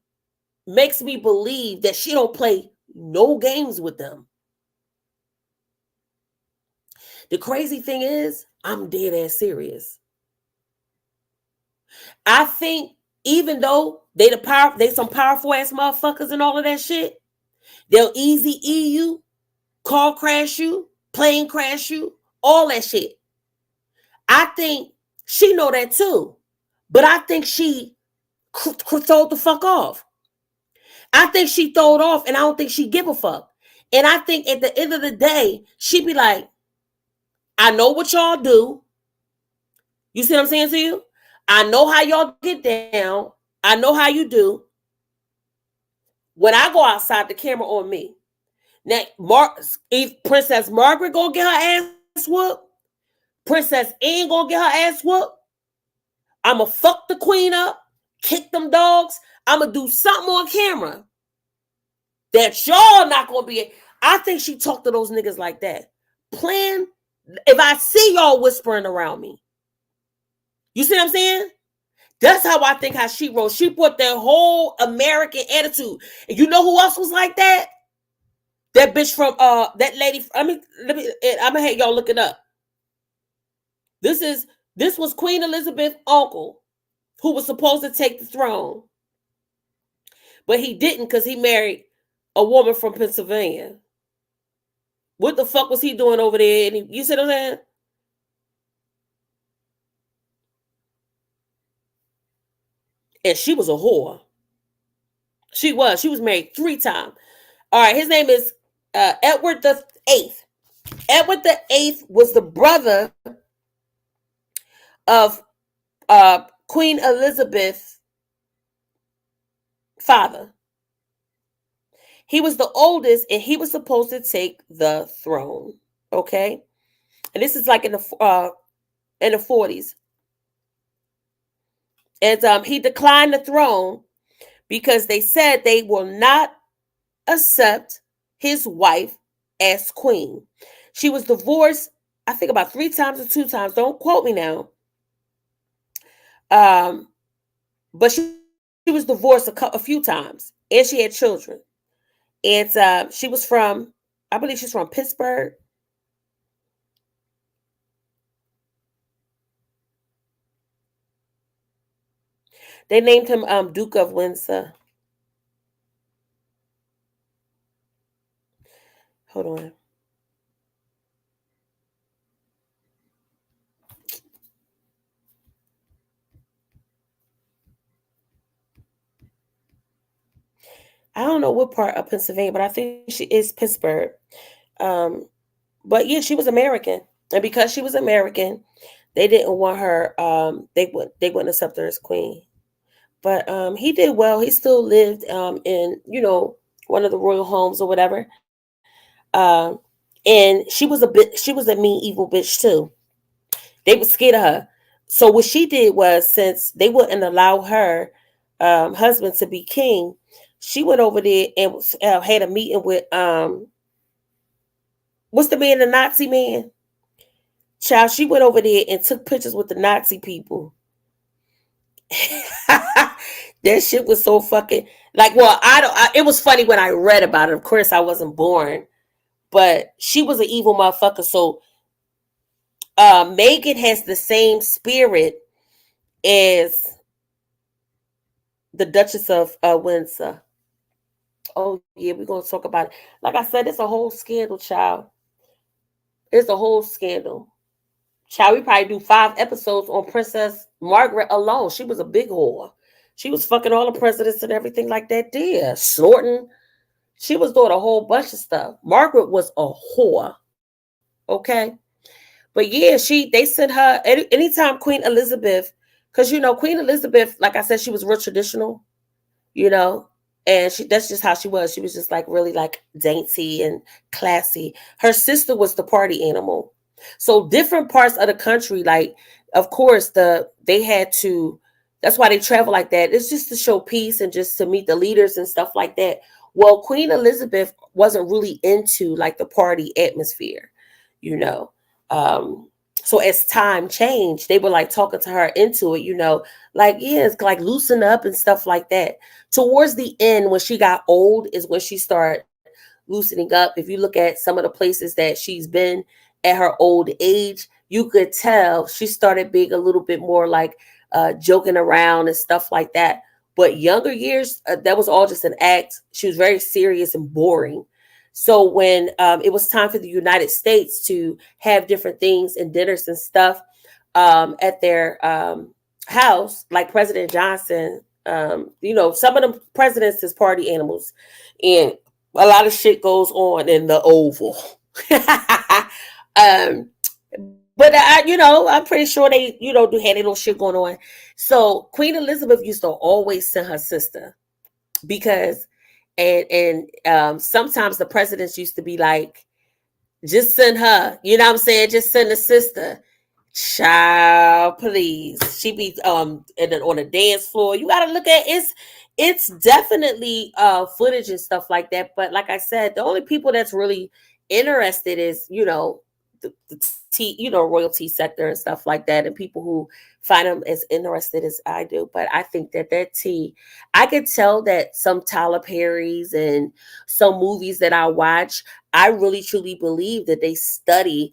makes me believe that she don't play no games with them. The crazy thing is, I'm dead ass serious. I think even though they some powerful ass motherfuckers and all of that shit, they'll easy E you, car crash you, plane crash you, all that shit. I think she know that too. But I think she throwed the fuck off. I think she throwed off, and I don't think she give a fuck. And I think at the end of the day, she be like, I know what y'all do. You see what I'm saying to you? I know how y'all get down. I know how you do. When I go outside, the camera on me. Now, Princess Margaret gonna get her ass whooped. Princess Anne gonna get her ass whooped. I'ma fuck the queen up, kick them dogs. I'ma do something on camera that y'all not gonna be. I think she talked to those niggas like that. Plan, if I see y'all whispering around me. You see what I'm saying? That's how I think how she wrote. She put that whole American attitude. And you know who else was like that? That bitch from that lady. I'm gonna have y'all look it up. This was Queen Elizabeth's uncle who was supposed to take the throne. But he didn't because he married a woman from Pennsylvania. What the fuck was he doing over there? And you see what I'm saying? And she was a whore. She was married 3 times. All right, his name is Edward the Eighth. Edward the Eighth was the brother of Queen Elizabeth's father. He was the oldest, and he was supposed to take the throne. Okay, and this is like in the 40s. And he declined the throne because they said they will not accept his wife as queen. She was divorced, I think about 3 times or 2 times. Don't quote me now. Um, but she was divorced a few times, and she had children. And she was from, I believe she's from Pittsburgh. They named him Duke of Windsor. Hold on. I don't know what part of Pennsylvania, but I think she is Pittsburgh. Um, but yeah, she was American, and because she was American, they didn't want her. They wouldn't accept her as queen. But he did well. He still lived in one of the royal homes or whatever. Um, and she was a mean evil bitch too. They were scared of her. So what she did was, since they wouldn't allow her husband to be king, she went over there and had a meeting with what's the man, the Nazi man? Child, she went over there and took pictures with the Nazi people. That shit was so fucking like. Well, I don't. It was funny when I read about it. Of course, I wasn't born, but she was an evil motherfucker. So, Megan has the same spirit as the Duchess of Windsor. Oh yeah, we're gonna talk about it. Like I said, it's a whole scandal, child. It's a whole scandal. Child, we probably do 5 episodes on Princess Margaret alone. She was a big whore. She was fucking all the presidents and everything like that there. Snorting. She was doing a whole bunch of stuff. Margaret was a whore. Okay. But yeah, they sent her anytime Queen Elizabeth, because Queen Elizabeth, like I said, she was real traditional, you know, and that's just how she was. She was just like really like dainty and classy. Her sister was the party animal. So different parts of the country, like of course they had to. That's why they travel like that. It's just to show peace and just to meet the leaders and stuff like that. Well, Queen Elizabeth wasn't really into like the party atmosphere, you know. Um, so as time changed, they were like talking to her into it, like, yeah, it's like loosen up and stuff like that. Towards the end, when she got old, is when she started loosening up. If you look at some of the places that she's been at her old age, you could tell she started being a little bit more like joking around and stuff like that. But younger years, that was all just an act. She was very serious and boring. So when it was time for the United States to have different things and dinners and stuff at their house, like President Johnson, some of the presidents is party animals, and a lot of shit goes on in the Oval. um, but I'm pretty sure they, do have a little shit going on. So Queen Elizabeth used to always send her sister because, and sometimes the presidents used to be like, just send her, you know what I'm saying? Just send the sister. Child, please. She be and then on the dance floor. You gotta look at it's definitely footage and stuff like that. But like I said, the only people that's really interested is, the tea, royalty sector and stuff like that, and people who find them as interested as I do. But I think that tea, I could tell that some Tyler Perry's and some movies that I watch, I really truly believe that they study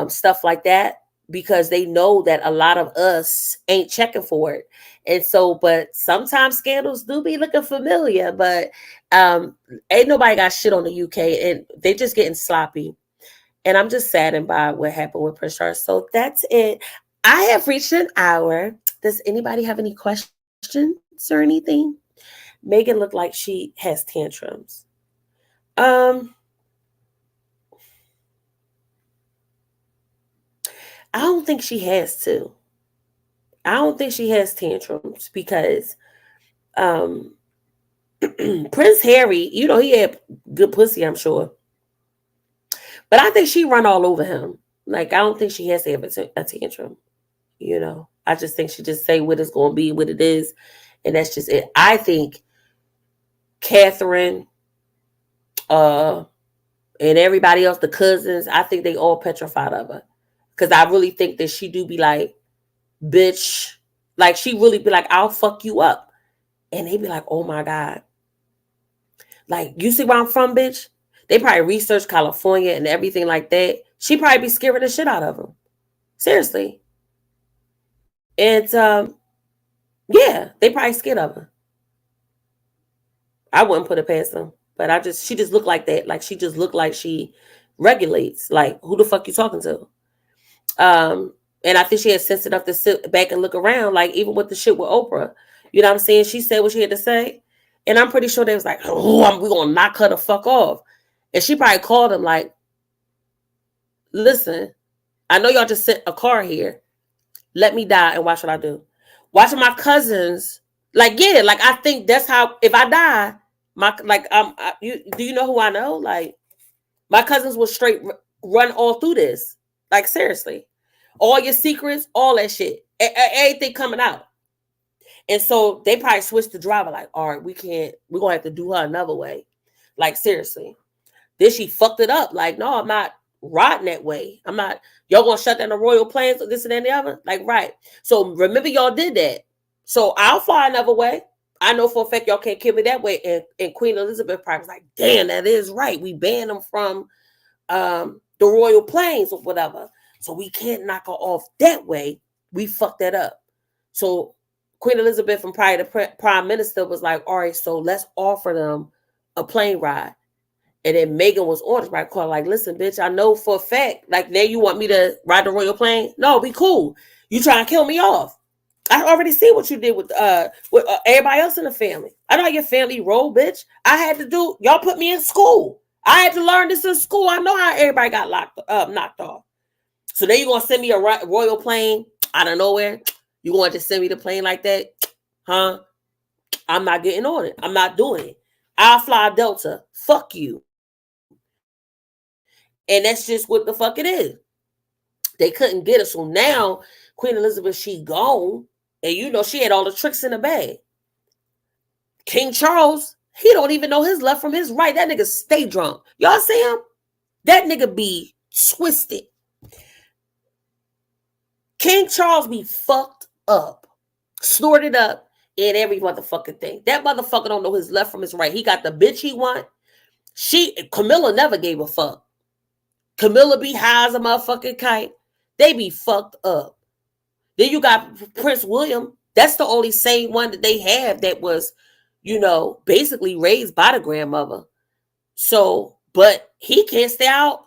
stuff like that because they know that a lot of us ain't checking for it. And so, but sometimes scandals do be looking familiar, but ain't nobody got shit on the UK, and they just getting sloppy. And I'm just saddened by what happened with Prince Charles. So that's it. I have reached an hour. Does anybody have any questions or anything? Megan looked like she has tantrums. I don't think she has to. I don't think she has tantrums because um Prince Harry, he had good pussy, I'm sure. But I think she run all over him. Like, I don't think she has to have a tantrum. You know, I just think she just say what it's going to be, what it is, and that's just it. I think Catherine, and everybody else, the cousins, I think they all petrified of her, because I really think that she do be like, bitch, like she really be like, I'll fuck you up, and they be like, oh my god, like, you see where I'm from, bitch. They probably research California and everything like that. She probably be scaring the shit out of them, seriously. And yeah, they probably scared of her. I wouldn't put it past them. But she just looked like that. Like, she just looked like she regulates. Like, who the fuck you talking to? And I think she had sense enough to sit back and look around, like, even with the shit with Oprah. You know what I'm saying? She said what she had to say. And I'm pretty sure they was like, oh, we're going to knock her the fuck off. And she probably called him like, listen, I know y'all just sent a car here. Let me die and watch what I do. Watching my cousins, like, yeah, like, I think that's how, if I die, do you know who I know? Like, my cousins will straight run all through this. Like, seriously. All your secrets, all that shit. Everything coming out. And so they probably switched the driver, like, all right, we're going to have to do her another way. Like, seriously. Then she fucked it up. Like, no, I'm not riding that way. I'm not, y'all going to shut down the Royal Plains or this and that and the other? Like, right. So remember, y'all did that. So I'll fly another way. I know for a fact y'all can't kill me that way. And Queen Elizabeth probably was like, damn, that is right. We banned them from the Royal Plains or whatever. So we can't knock her off that way. We fucked that up. So Queen Elizabeth and probably the prime minister was like, all right, so let's offer them a plane ride. And then Megan was on it, right? Call like, listen, bitch, I know for a fact, like, now you want me to ride the Royal Plane? No, be cool. You trying to kill me off. I already see what you did with everybody else in the family. I know your family roll, bitch. I had to do, y'all put me in school. I had to learn this in school. I know how everybody got knocked off. So then you're going to send me a Royal Plane out of nowhere? You going to send me the plane like that? Huh? I'm not getting on it. I'm not doing it. I'll fly Delta. Fuck you. And that's just what the fuck it is. They couldn't get her. So now Queen Elizabeth, she gone. And you know, she had all the tricks in the bag. King Charles, he don't even know his left from his right. That nigga stay drunk. Y'all see him? That nigga be twisted. King Charles be fucked up. Snorted up in every motherfucking thing. That motherfucker don't know his left from his right. He got the bitch he want. Camilla never gave a fuck. Camilla be high as a motherfucking kite. They be fucked up. Then you got Prince William. That's the only same one that they have that was, you know, basically raised by the grandmother. So, but he can't stay out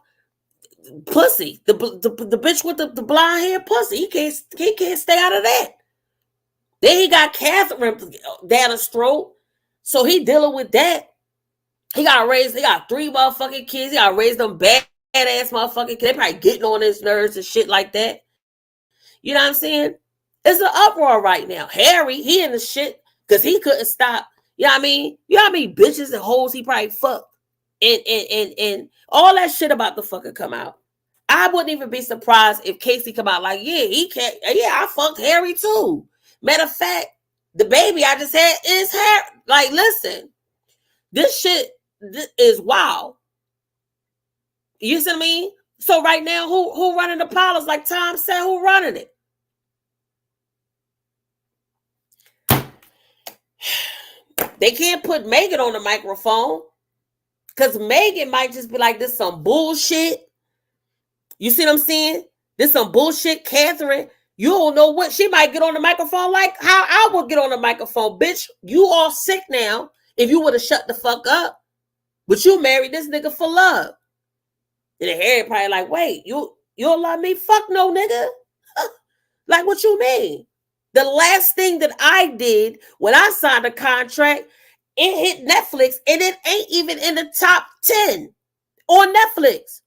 pussy. The bitch with the blonde hair pussy. He can't stay out of that. Then he got Catherine down his throat. So he dealing with that. He got 3 motherfucking kids. He got to raise them badass motherfucking kids. They probably getting on his nerves and shit like that. You know what I'm saying? It's an uproar right now. Harry, he in the shit because he couldn't stop. You know what I mean? You know how many bitches and hoes he probably fucked? And all that shit about to fucking come out. I wouldn't even be surprised if Casey come out like, yeah, he can't. Yeah, I fucked Harry too. Matter of fact, the baby I just had is Harry. Like, listen, this shit is wild. You see what I mean? So right now, who running the palace? Like Tom said, who running it? They can't put Megan on the microphone because Megan might just be like, this some bullshit. You see what I'm saying? This some bullshit. Catherine, you don't know what she might get on the microphone like how I would get on the microphone. Bitch, you all sick now if you would have shut the fuck up. But you married this nigga for love. And then Harry probably like, wait, you don't love me? Fuck no, nigga. Like, what you mean? The last thing that I did when I signed a contract, it hit Netflix and it ain't even in the top 10 on Netflix.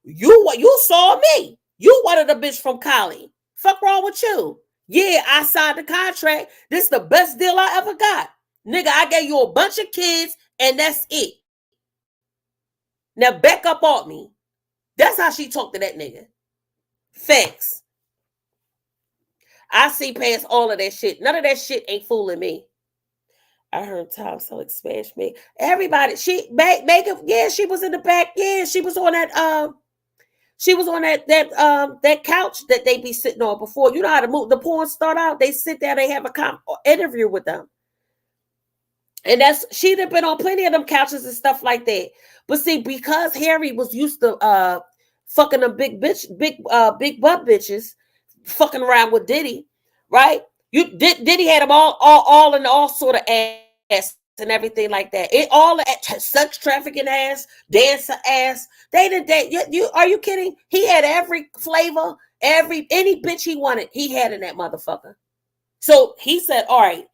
You saw me. You wanted a bitch from Cali. Fuck wrong with you? Yeah, I signed the contract. This is the best deal I ever got. Nigga, I gave you a bunch of kids and that's it. Now back up on me. That's how she talked to that nigga. Thanks. I see past all of that shit. None of that shit ain't fooling me. I heard Tom Selleck smash me. Everybody, she make it. Yeah, she was in the back. Yeah, she was on that. She was on that couch that they be sitting on before. You know how the porn start out. They sit there. They have a interview with them. And she'd have been on plenty of them couches and stuff like that. But see, because Harry was used to fucking them big butt bitches, fucking around with Diddy, right? Diddy had them all in all sort of ass and everything like that. It all sex trafficking ass, dancer ass. They did that. You are you kidding? He had every flavor, any bitch he wanted, he had in that motherfucker. So he said, all right,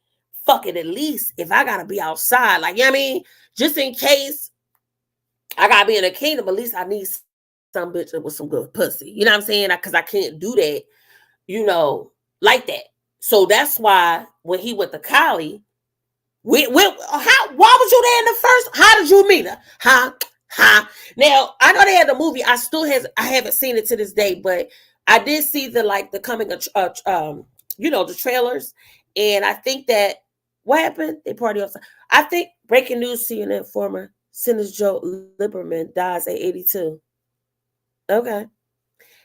fuck it, at least if I gotta be outside, like, you know what I mean? Just in case I gotta be in a kingdom, at least I need some bitch with some good pussy. You know what I'm saying? Because I can't do that, like that. So that's why when he went to Cali, why was you there in the first? How did you meet her? Huh? Now, I know they had the movie. I haven't seen it to this day, but I did see the coming of the trailers. And I think that what happened? They party outside. I think breaking news: CNN former Senator Joe Lieberman dies at 82. Okay.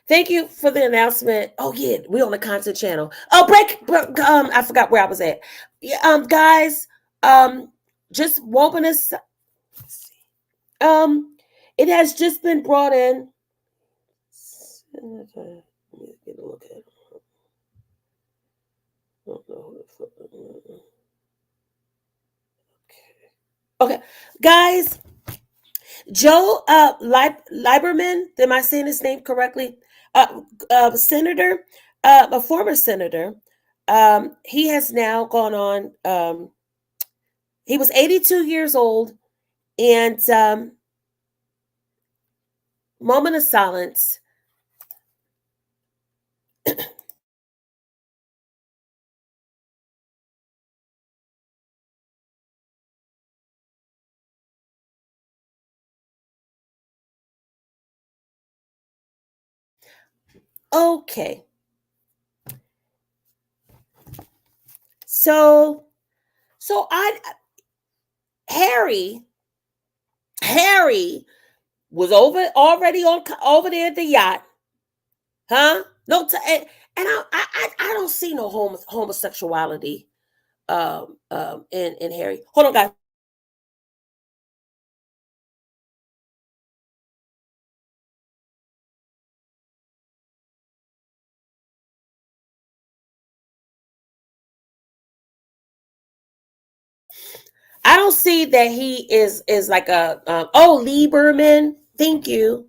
Thank you for the announcement. Oh yeah, we on the content channel. Oh, I forgot where I was at. Yeah, guys, just woken us. It has just been brought in. Let me get a look at it. Okay, guys, Joe Lieberman, am I saying his name correctly? Senator, a former senator. He has now gone on. He was 82 years old, and moment of silence. Okay. So Harry was already over there at the yacht, huh? No, and I don't see no homosexuality in Harry. Hold on, guys. I don't see that he is like a Lieberman. Thank you,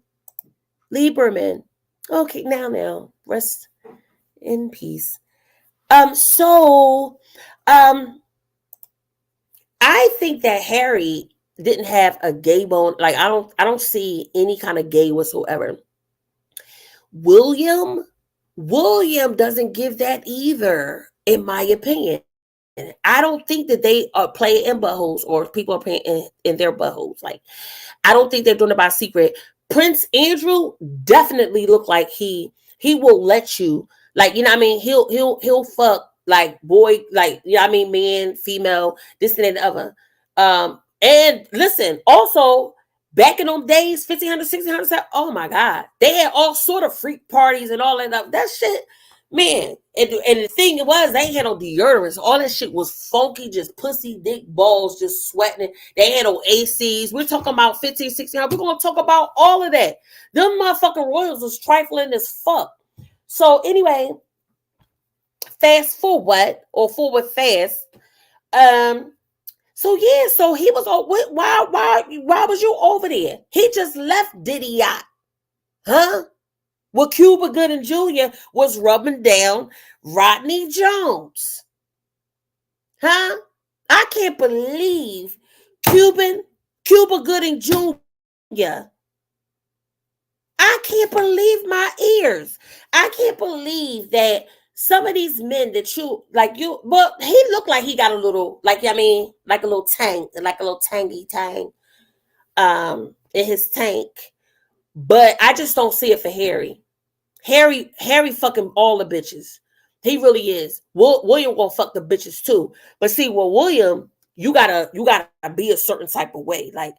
Lieberman. Okay, now rest in peace. So I think that Harry didn't have a gay bone. Like I don't see any kind of gay whatsoever. William doesn't give that either, in my opinion. I don't think that they are playing in buttholes or people are playing in their buttholes. Like, I don't think they're doing it by secret. Prince Andrew definitely looked like he will let you, like, you know what I mean? He'll fuck like boy, like, you know what I mean, man, female, this and that and the other. And listen, also back in them days, 1500, 1600, oh my God, they had all sort of freak parties and all that shit. Man, and the thing was, they ain't had no deodorants. All that shit was funky, just pussy, dick, balls, just sweating. They had no ACs. We're talking about 15, 16. We're going to talk about all of that. Them motherfucking royals was trifling as fuck. So anyway, fast forward, or forward fast. So yeah, so he was, why was you over there? He just left Diddy yacht. Huh? Well, Cuba Gooding Jr. was rubbing down Rodney Jones. Huh? I can't believe Cuba Gooding Jr. I can't believe my ears. I can't believe that some of these men that but he looked like he got a little, like, I mean, like a little tangy tang in his tank. But I just don't see it for Harry. Harry fucking all the bitches. He really is. William gonna fuck the bitches too. But see, well, William, you gotta be a certain type of way. Like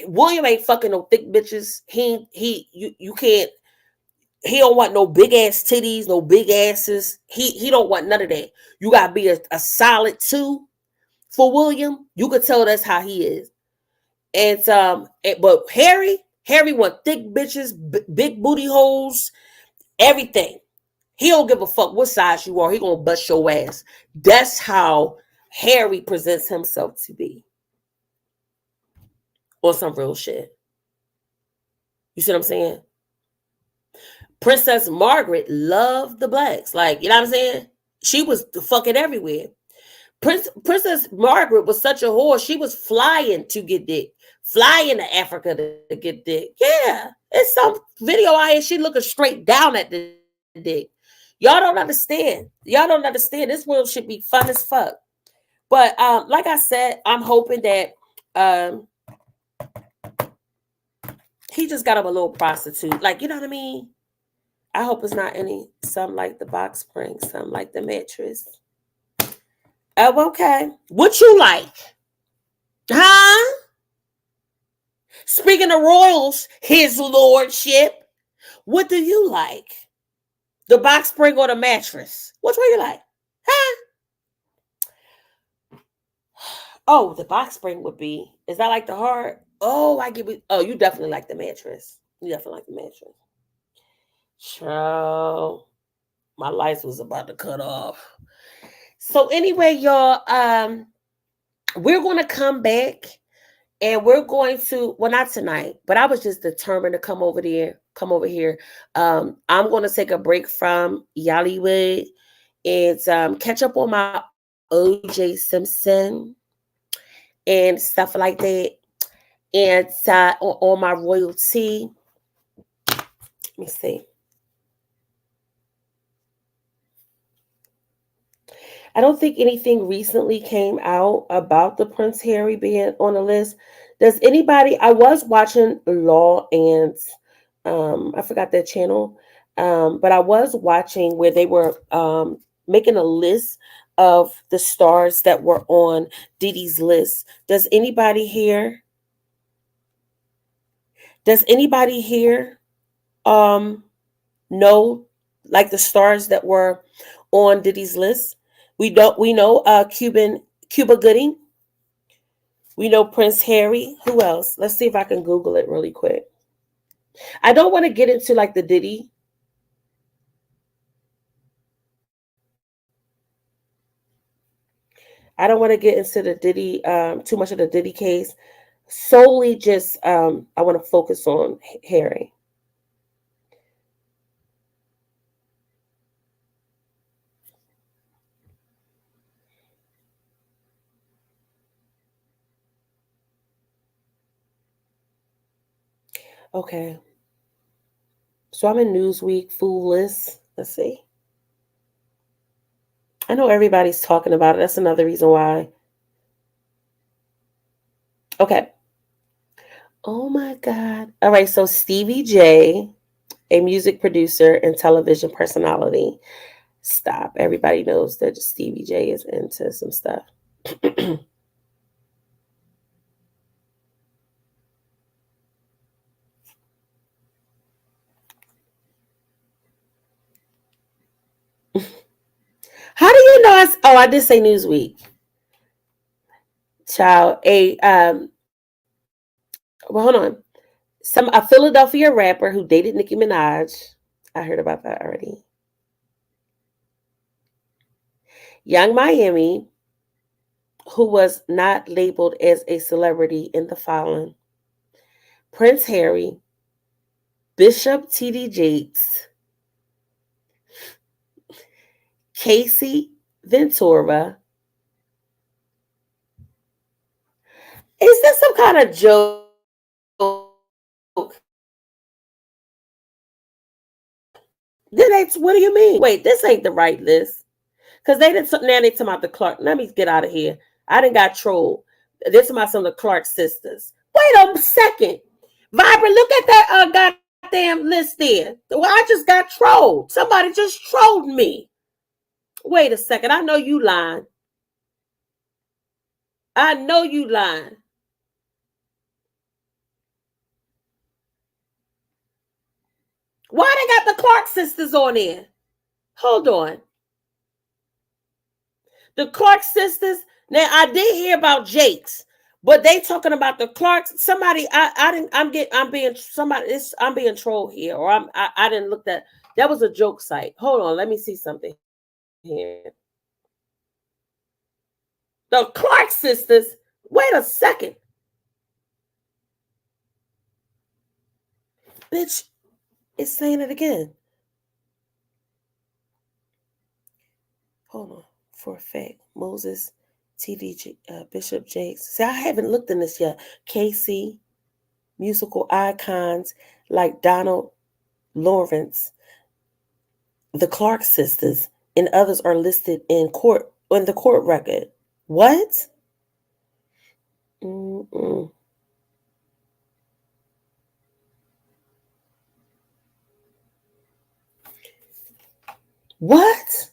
William ain't fucking no thick bitches. You can't. He don't want no big ass titties, no big asses. He don't want none of that. You gotta be a solid two for William. You could tell that's how he is. But Harry want thick bitches, big booty holes, everything. He don't give a fuck what size you are. He gonna bust your ass. That's how Harry presents himself to be. On some real shit. You see what I'm saying? Princess Margaret loved the blacks. Like, you know what I'm saying? She was fucking everywhere. Princess Margaret was such a whore. She was flying to get dick. Flying to Africa to get dick. Yeah. It's some video out here. She looking straight down at the dick. Y'all don't understand. Y'all don't understand. This world should be fun as fuck. But like I said, I'm hoping that he just got him a little prostitute. Like, you know what I mean? I hope it's not something like the box spring, something like the mattress. Oh, okay. What you like? Huh? Speaking of royals, his lordship, what do you like? The box spring or the mattress? Which one you like? Huh? Oh, the box spring would be. Is that like the hard? Oh, I give it. Oh, you definitely like the mattress. You definitely like the mattress. Child, my lights was about to cut off. So anyway, y'all, we're going to come back and we're going to, well, not tonight, but I was just determined to come over here. I'm going to take a break from Yollywood and catch up on my OJ Simpson and stuff like that. And on my royalty. Let me see. I don't think anything recently came out about the Prince Harry being on the list. Does anybody? I was watching Law and I forgot that channel, but I was watching where they were making a list of the stars that were on Diddy's list. Does anybody here know like the stars that were on Diddy's list? We know Cuba Gooding. We know Prince Harry. Who else? Let's see if I can Google it really quick. I don't want to get into like the Diddy. I don't want to get into the Diddy, too much of the Diddy case. Solely just, I want to focus on Harry. Okay. So I'm in Newsweek Fool List. Let's see. I know everybody's talking about it. That's another reason why. Okay. Oh my God. All right. So Stevie J, a music producer and television personality. Stop. Everybody knows that Stevie J is into some stuff. How do you know? I did say Newsweek. Child, well, hold on. A Philadelphia rapper who dated Nicki Minaj. I heard about that already. Young Miami, who was not labeled as a celebrity in the following: Prince Harry, Bishop T.D. Jakes, Casey Ventura. Is this some kind of joke? What do you mean? Wait, this ain't the right list. Because they didn't, now they talking about the Clark. Let me get out of here. I didn't got trolled. They're talking about some of the Clark sisters. Wait a second. Vibrant, look at that goddamn list there. Well, I just got trolled. Somebody just trolled me. Wait a second. I know you lying. I know you lying. Why they got the Clark sisters on there? Hold on. The Clark sisters. Now I did hear about Jake's, but they talking about the Clarks. Somebody, I didn't. I'm being somebody. I'm being trolled here, or I didn't look that. That was a joke site. Hold on, let me see something here. The Clark sisters. Wait a second, bitch. It's saying it again. Hold on, for a fact, Moses, TD, Bishop Jakes. See, I haven't looked in this yet. KC, musical icons like Donald Lawrence, the Clark sisters, and others are listed in the court record. What? Mm-mm. What?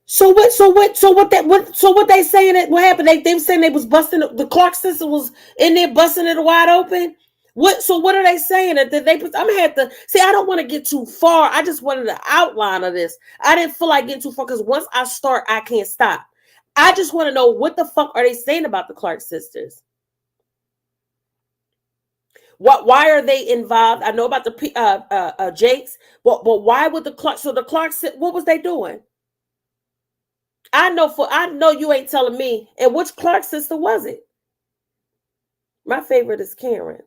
So what? So what? So what? That what? So what they saying? That what happened? They were saying they was busting the Clark sister was in there busting it wide open. What? So what are they saying? That they? I'm gonna have to see. I don't want to get too far. I just wanted the outline of this. I didn't feel like getting too far because once I start, I can't stop. I just want to know what the fuck are they saying about the Clark sisters? What? Why are they involved? I know about the Jakes, but why would the Clark? So the Clark, what was they doing? I know you ain't telling me. And which Clark sister was it? My favorite is Karen.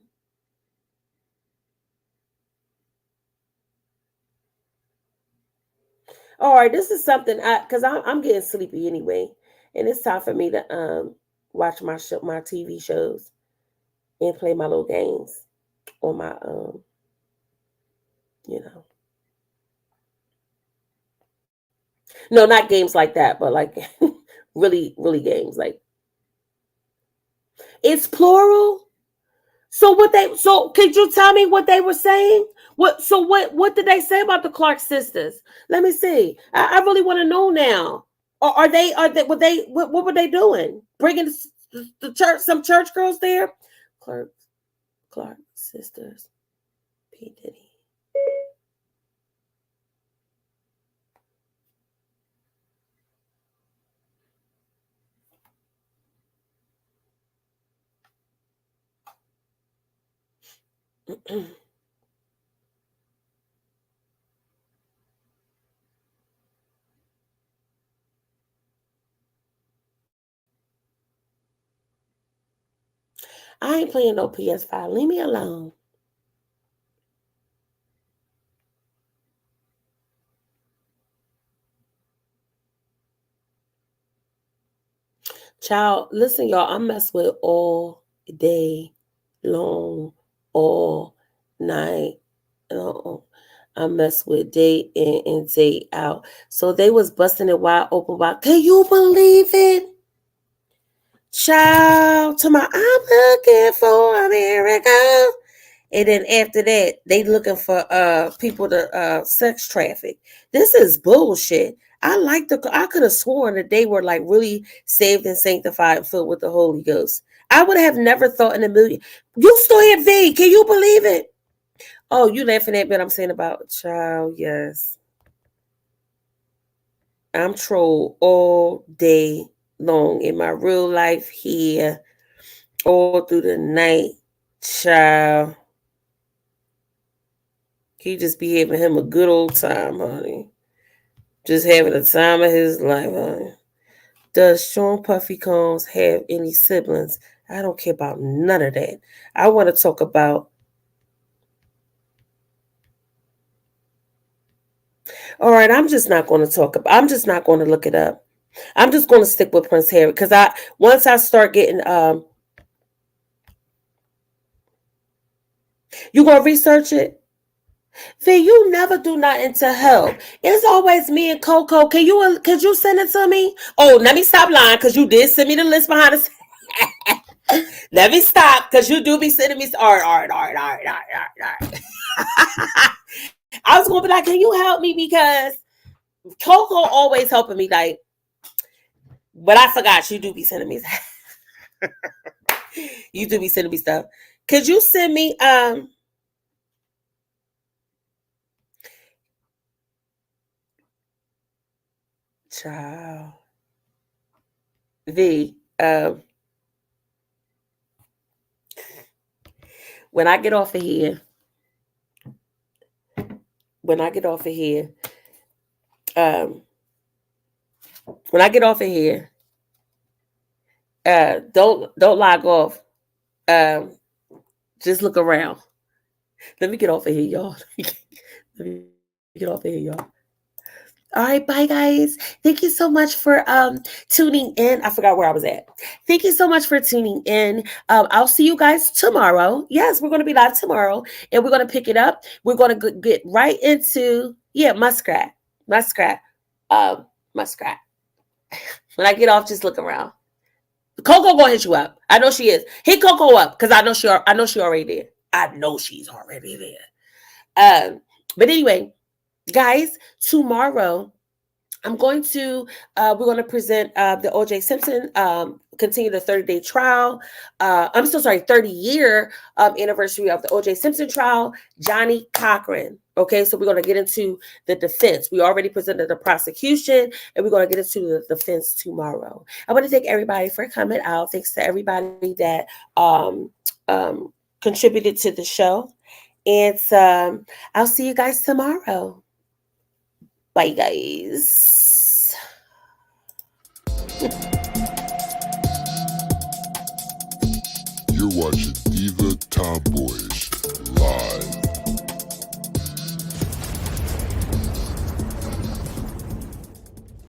All right, this is something because I'm getting sleepy anyway, and it's time for me to watch my TV shows and play my little games on my you know, no, not games like that, but like really games like it's plural. So could you tell me what they were saying? What did they say about the Clark sisters? Let me see. I really want to know now. Or what were they doing? Bringing the church some church girls there? Clark sisters. P Diddy. I ain't playing no PS5. Leave me alone. Child, listen, y'all. I mess with all day long, all night long. I mess with day in and day out. So they was busting it wide open. Can you believe it? Child, to my I'm looking for a miracle. And then after that, they looking for people to sex traffic. This is bullshit. I could have sworn that they were like really saved and sanctified and filled with the Holy Ghost. I would have never thought in a million. You still here, V? Can you believe it? Oh, you laughing at what I'm saying about child? Yes, I'm troll all day long in my real life here, all through the night, child. He just be having him a good old time, honey. Just having the time of his life, honey. Does Sean Puffy Combs have any siblings? I don't care about none of that. I want to talk about. All right, I'm just not going to talk about. I'm just not going to look it up. I'm just going to stick with Prince Harry because once I start getting you gonna research it? V, you never do nothing to help. It's always me and Coco. Could you send it to me? Oh, let me stop lying because you did send me the list behind the Let me stop, because you do be sending me all right. I was gonna be like, can you help me? Because Coco always helping me, like, but I forgot you do be sending me you do be sending me stuff. Could you send me child V when I get off of here, when I get off of here, um when I get off of here, don't log off. Just look around. Let me get off of here, y'all. Let me get off of here, y'all. All right, bye guys. Thank you so much for tuning in. I forgot where I was at. Thank you so much for tuning in. I'll see you guys tomorrow. Yes, we're going to be live tomorrow, and we're going to pick it up. We're going to get right into muskrat. Muskrat. When I get off, just look around. Coco gonna hit you up. I know she is. Hit Coco up, because I know she already there. I know she's already there. But anyway, guys, tomorrow I'm going to we're going to present the OJ Simpson continue the 30-day trial. I'm so sorry, 30-year anniversary of the OJ Simpson trial. Johnny Cochran. Okay, so we're going to get into the defense. We already presented the prosecution, and we're going to get into the defense tomorrow. I want to thank everybody for coming out. Thanks to everybody that contributed to the show. And I'll see you guys tomorrow. Bye, guys. You're watching Diva Tomboys live.